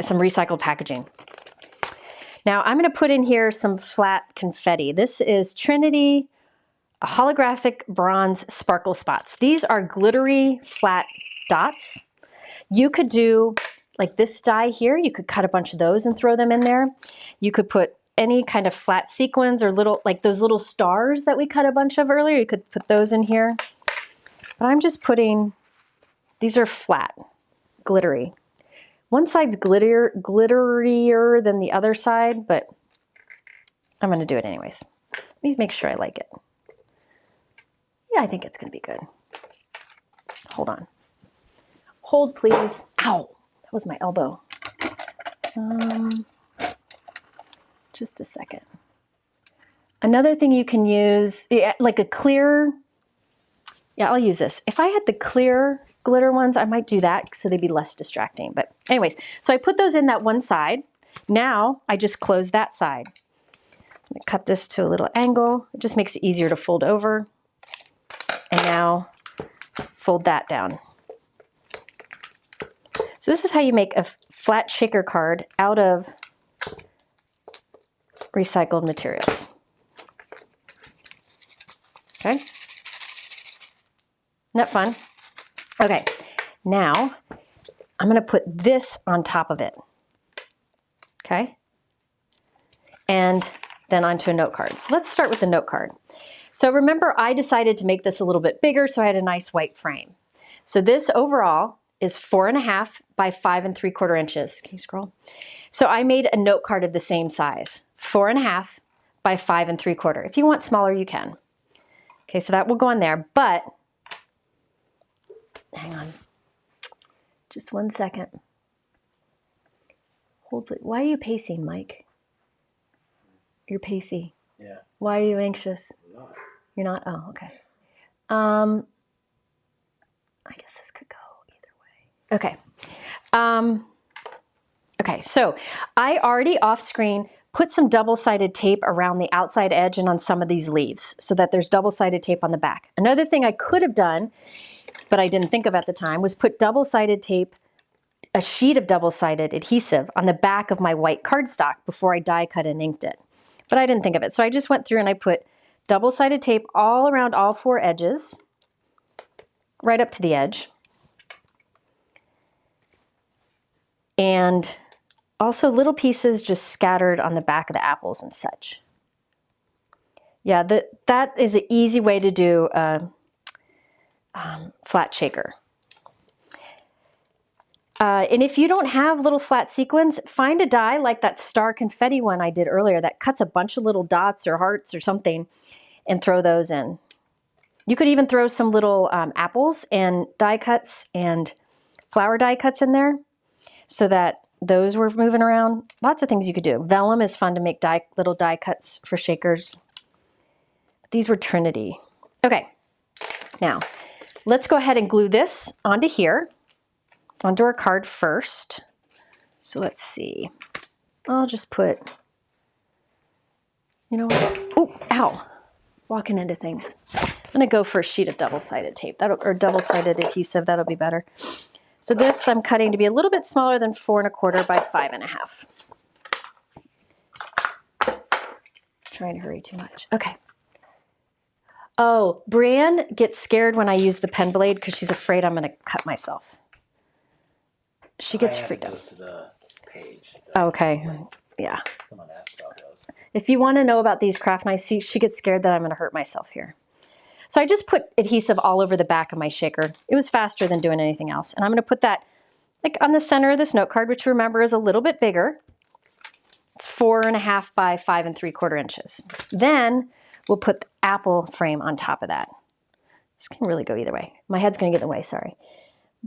recycled packaging. Now I'm going to put in here some flat confetti. This is Trinity holographic bronze sparkle spots. These are glittery flat dots. You could do like this die here. You could cut a bunch of those and throw them in there. You could put any kind of flat sequins or like those little stars that we cut a bunch of earlier. You could put those in here. But I'm just putting, these are flat, glittery. One side's glitterier than the other side, but I'm going to do it anyways. Let me make sure I like it. Yeah, I think it's going to be good. Hold on. Hold, please. Ow, that was my elbow. Just a second. Another thing you can use, like a clear, yeah, I'll use this. If I had the clear glitter ones, I might do that so they'd be less distracting. But anyways, so I put those in that one side. Now I just close that side. I'm going to cut this to a little angle. It just makes it easier to fold over. And now fold that down. So this is how you make a flat shaker card out of recycled materials. Okay? Isn't that fun? Okay, now I'm going to put this on top of it. Okay? And then onto a note card. So let's start with the note card. So remember, I decided to make this a little bit bigger so I had a nice white frame. So this overall is 4.5 by 5 3/4 inches. Can you scroll? So I made a note card of the same size, 4.5 by 5 3/4. If you want smaller, you can. Okay, so that will go on there, but hang on, just 1 second. Hold, please. Why are you pacing, Mike? You're pacey. Yeah. Why are you anxious? I'm not. You're not? Oh, okay. I guess this could go either way. Okay. Okay, so I already off screen put some double-sided tape around the outside edge and on some of these leaves so that there's double-sided tape on the back. Another thing I could have done, but I didn't think of at the time, was put double-sided tape, a sheet of double-sided adhesive on the back of my white cardstock before I die cut and inked it. But I didn't think of it. So I just went through and I put double-sided tape all around all 4 edges, right up to the edge. And also little pieces just scattered on the back of the apples and such. Yeah, that is an easy way to do a flat shaker. And if you don't have little flat sequins, find a die like that star confetti one I did earlier that cuts a bunch of little dots or hearts or something and throw those in. You could even throw some little apples and die cuts and flower die cuts in there so that those were moving around. Lots of things you could do. Vellum is fun to make little die cuts for shakers. These were Trinity. Okay, now let's go ahead and glue this onto here, onto our card first. So let's see. I'll just put, you know what? Oh, ow. Walking into things. I'm gonna go for a sheet of double-sided tape, or double-sided adhesive, that'll be better. So this I'm cutting to be a little bit smaller than 4 1/4 by 5 1/2. Trying to hurry too much. Okay. Oh, Brienne gets scared when I use the pen blade because she's afraid I'm gonna cut myself. She gets freaked out. To the page. Okay. Yeah. Someone asked about those. If you want to know about these craft knives, she gets scared that I'm going to hurt myself here. So I just put adhesive all over the back of my shaker. It was faster than doing anything else. And I'm going to put that like on the center of this note card, which remember is a little bit bigger. It's 4 1/2 by 5 3/4 inches. Then we'll put the apple frame on top of that. This can really go either way. My head's going to get in the way, sorry.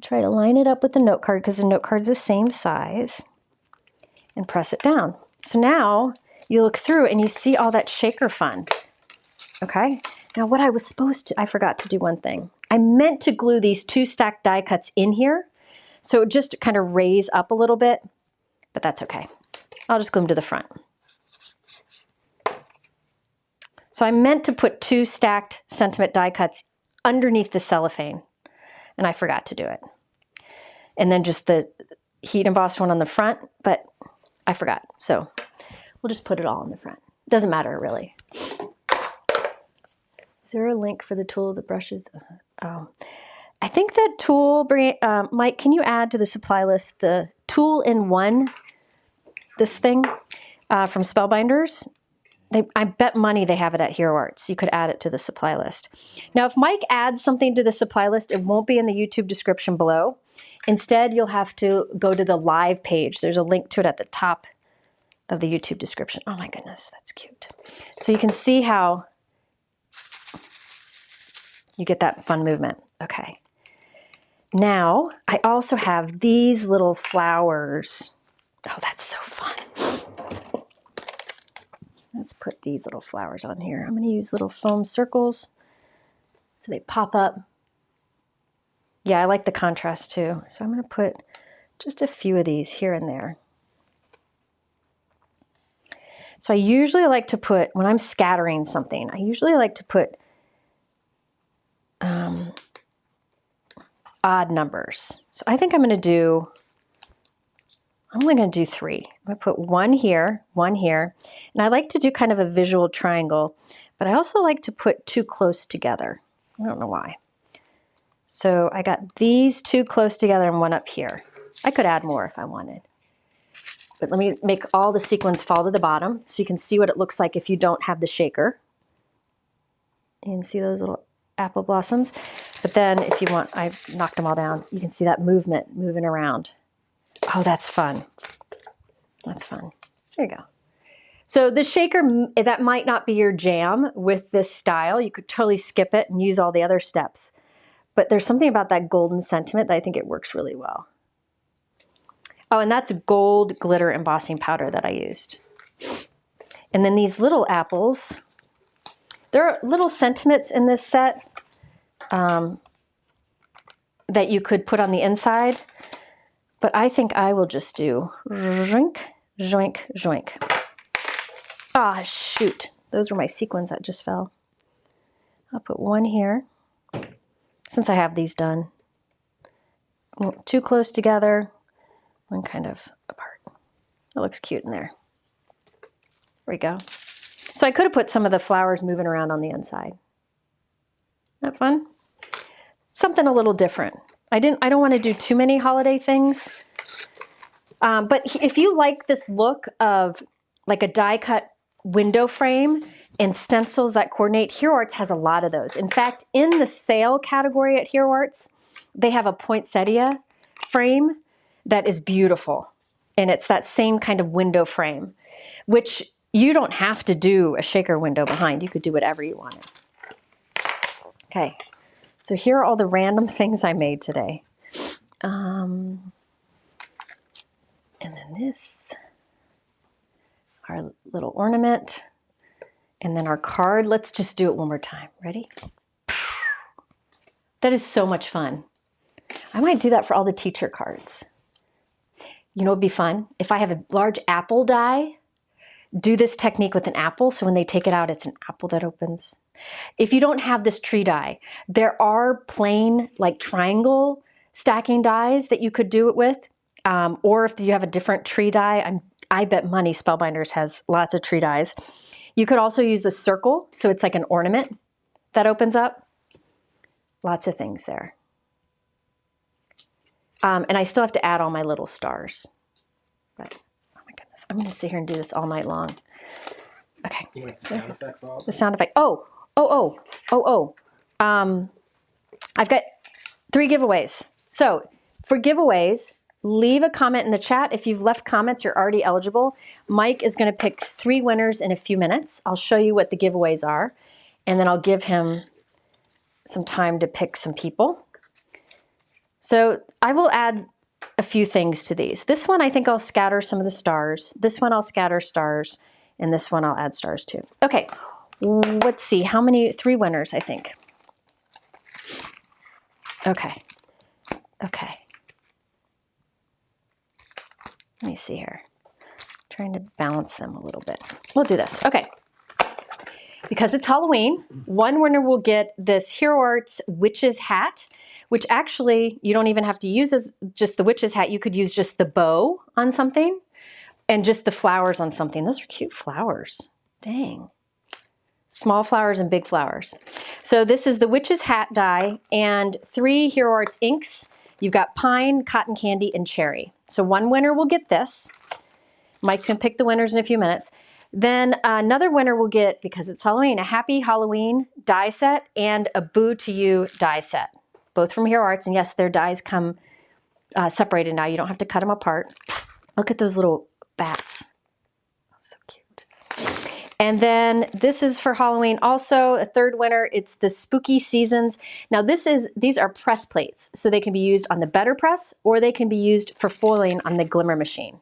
Try to line it up with the note card because the note card's the same size, and press it down. So now you look through and you see all that shaker fun. Okay, now what I was supposed to, I forgot to do one thing. I meant to glue these 2 stacked die cuts in here, so it would just kind of raise up a little bit, but that's okay. I'll just glue them to the front. So I meant to put 2 stacked sentiment die cuts underneath the cellophane, and I forgot to do it. And then just the heat embossed one on the front, but I forgot. So we'll just put it all in the front. Doesn't matter really. Is there a link for the tool, the brushes? Oh, I think that tool, Mike, can you add to the supply list the tool in one, this thing from Spellbinders? I bet money they have it at Hero Arts. You could add it to the supply list. Now, if Mike adds something to the supply list, it won't be in the YouTube description below. Instead, you'll have to go to the live page. There's a link to it at the top of the YouTube description. Oh my goodness, that's cute. So you can see how you get that fun movement. Okay. Now, I also have these little flowers. Oh, that's so fun. Let's put these little flowers on here. I'm going to use little foam circles so they pop up. Yeah, I like the contrast too. So I'm going to put just a few of these here and there. So I usually like to put, when I'm scattering something, I usually like to put odd numbers. So I think I'm only going to do 3. I'm going to put one here, and I like to do kind of a visual triangle, but I also like to put 2 close together. I don't know why. So I got these 2 close together and one up here. I could add more if I wanted. But let me make all the sequins fall to the bottom so you can see what it looks like if you don't have the shaker. You can see those little apple blossoms. But then if you want, I've knocked them all down. You can see that movement moving around. Oh, that's fun. That's fun. There you go. So the shaker, that might not be your jam with this style. You could totally skip it and use all the other steps. But there's something about that golden sentiment that I think it works really well. Oh, and that's gold glitter embossing powder that I used. And then these little apples, there are little sentiments in this set that you could put on the inside. But I think I will just do zoink, zoink, zoink. Ah, shoot. Those were my sequins that just fell. I'll put one here, since I have these done. 2 close together, one kind of apart. It looks cute in there. There we go. So I could have put some of the flowers moving around on the inside. Isn't that fun? Something a little different. I don't want to do too many holiday things. But if you like this look of like a die cut window frame and stencils that coordinate, Hero Arts has a lot of those. In fact, in the sale category at Hero Arts, they have a poinsettia frame that is beautiful. And it's that same kind of window frame, which you don't have to do a shaker window behind. You could do whatever you wanted. Okay. So here are all the random things I made today. And then this, our little ornament, and then our card. Let's just do it one more time. Ready? That is so much fun. I might do that for all the teacher cards. You know, it'd be fun if I have a large apple die do this technique with an apple. So when they take it out, it's an apple that opens. If you don't have this tree die, there are plain like triangle stacking dies that you could do it with. Or if you have a different tree die, I bet money Spellbinders has lots of tree dies. You could also use a circle. So it's like an ornament that opens up. Lots of things there. And I still have to add all my little stars. But, oh my goodness, I'm going to sit here and do this all night long. Okay. You want the sound effects all? The sound effect. I've got 3 giveaways. So for giveaways, leave a comment in the chat. If you've left comments, you're already eligible. Mike is going to pick 3 winners in a few minutes. I'll show you what the giveaways are, and then I'll give him some time to pick some people. So I will add a few things to these. This one, I think I'll scatter some of the stars. This one I'll scatter stars, and this one I'll add stars too. Okay, let's see, how many? 3 winners, I think. Okay, okay. Let me see here. Trying to balance them a little bit. We'll do this, okay. Because it's Halloween, 1 winner will get this Hero Arts Witch's Hat, which actually you don't even have to use as just the witch's hat. You could use just the bow on something and just the flowers on something. Those are cute flowers. Dang. Small flowers and big flowers. So this is the witch's hat die and 3 Hero Arts inks. You've got pine, cotton candy, and cherry. So 1 winner will get this. Mike's gonna pick the winners in a few minutes. Then another winner will get, because it's Halloween, a Happy Halloween die set and a Boo to You die set. Both from Hero Arts, and yes, their dies come separated now. You don't have to cut them apart. Look at those little bats. Oh, so cute. And then this is for Halloween also, a 3rd winner. It's the Spooky Seasons. Now these are press plates, so they can be used on the Betterpress or they can be used for foiling on the Glimmer machine.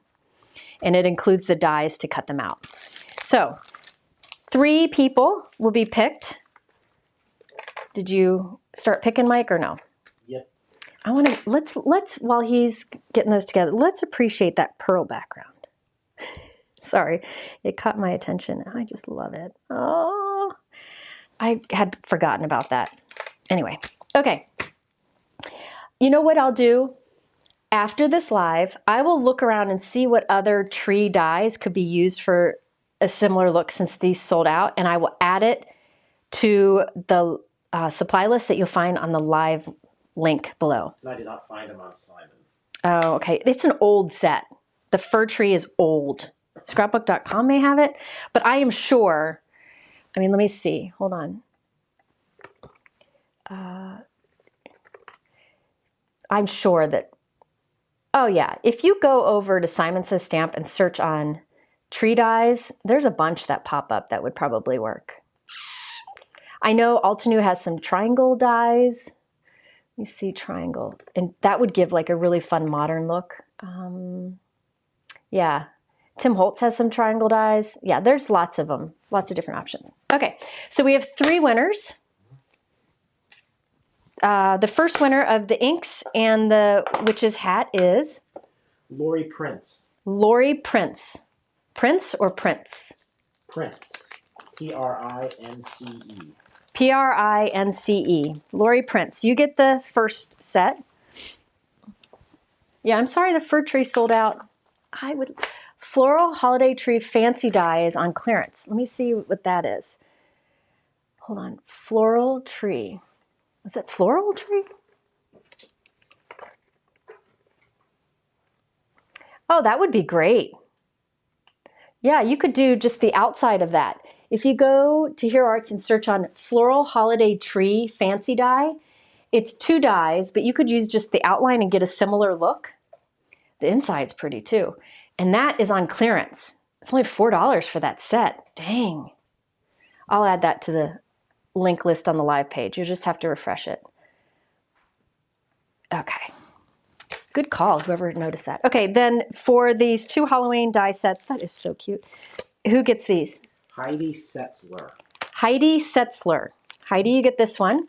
And it includes the dies to cut them out. So 3 people will be picked. Did you start picking, Mike, or no? Yep. I want to, let's, while he's getting those together, let's appreciate that pearl background. Sorry, it caught my attention. I just love it. Oh, I had forgotten about that. Anyway, okay. You know what I'll do? After this live, I will look around and see what other tree dies could be used for a similar look since these sold out, and I will add it to the supply list that you'll find on the live link below. I did not find them on Simon. Oh, okay. It's an old set. The fir tree is old. Scrapbook.com may have it, but I am sure, I mean, let me see. Hold on. I'm sure that, oh yeah, if you go over to Simon Says Stamp and search on tree dies, there's a bunch that pop up that would probably work. I know Altenew has some triangle dies. Let me see, triangle. And that would give like a really fun modern look. Yeah, Tim Holtz has some triangle dies. Yeah, there's lots of them, lots of different options. Okay, so we have 3 winners. The first winner of the inks and the witch's hat is? Lori Prince. Lori Prince. Prince or Prince? Prince. P-R-I-N-C-E. P-R-I-N-C-E. Lori Prince. You get the first set. Yeah, I'm sorry the fir tree sold out. I would... Floral Holiday Tree Fancy Die is on clearance. Let me see what that is. Hold on. Floral Tree. Is it Floral Tree? Oh, that would be great. Yeah, you could do just the outside of that. If you go to Hero Arts and search on Floral Holiday Tree Fancy Die, it's 2 dies, but you could use just the outline and get a similar look. The inside's pretty too. And that is on clearance. It's only $4 for that set. Dang. I'll add that to the link list on the live page. You just have to refresh it. Okay. Good call, whoever noticed that. Okay, then for these 2 Halloween die sets, that is so cute. Who gets these? Heidi Setzler. Heidi Setzler. Heidi, you get this one.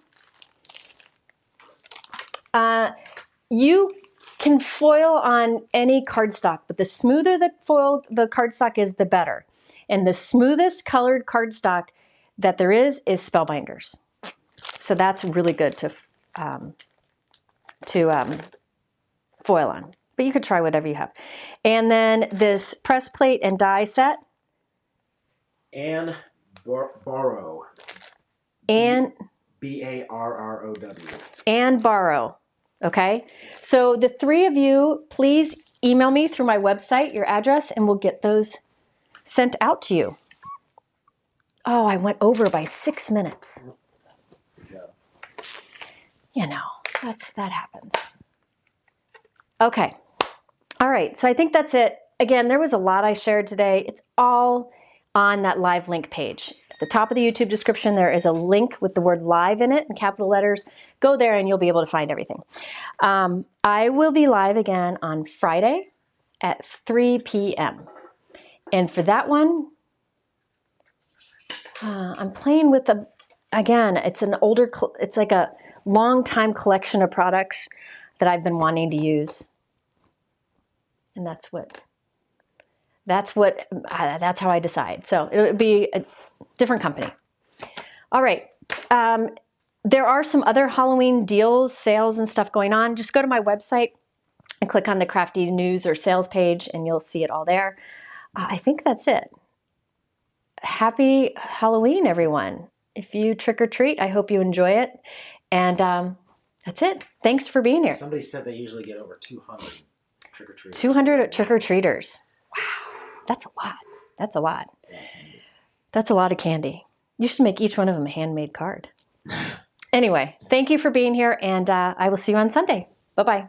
You can foil on any cardstock, but the smoother the foil, the cardstock is, the better. And the smoothest colored cardstock that there is Spellbinders. So that's really good to foil on. But you could try whatever you have. And then this press plate and die set. And borrow. And B-A-R-R-O-W. And borrow. Okay. So the three of you, please email me through my website, your address, and we'll get those sent out to you. Oh, I went over by 6 minutes. Yeah. You know, that happens. Okay. All right. So I think that's it. Again, there was a lot I shared today. It's all on that live link page. At the top of the YouTube description, there is a link with the word live in it in capital letters. Go there and you'll be able to find everything. I will be live again on Friday at 3 p.m. And for that one, I'm playing with again, it's an older, it's like a long time collection of products that I've been wanting to use. And that's how I decide. So it would be a different company. All right. There are some other Halloween deals, sales and stuff going on. Just go to my website and click on the Crafty News or Sales page and you'll see it all there. I think that's it. Happy Halloween, everyone. If you trick or treat, I hope you enjoy it. And that's it. Thanks for being here. Somebody said they usually get over 200 trick-or-treaters. 200 trick-or-treaters. Wow. That's a lot. That's a lot. That's a lot of candy. You should make each one of them a handmade card. Anyway, thank you for being here, and I will see you on Sunday. Bye-bye.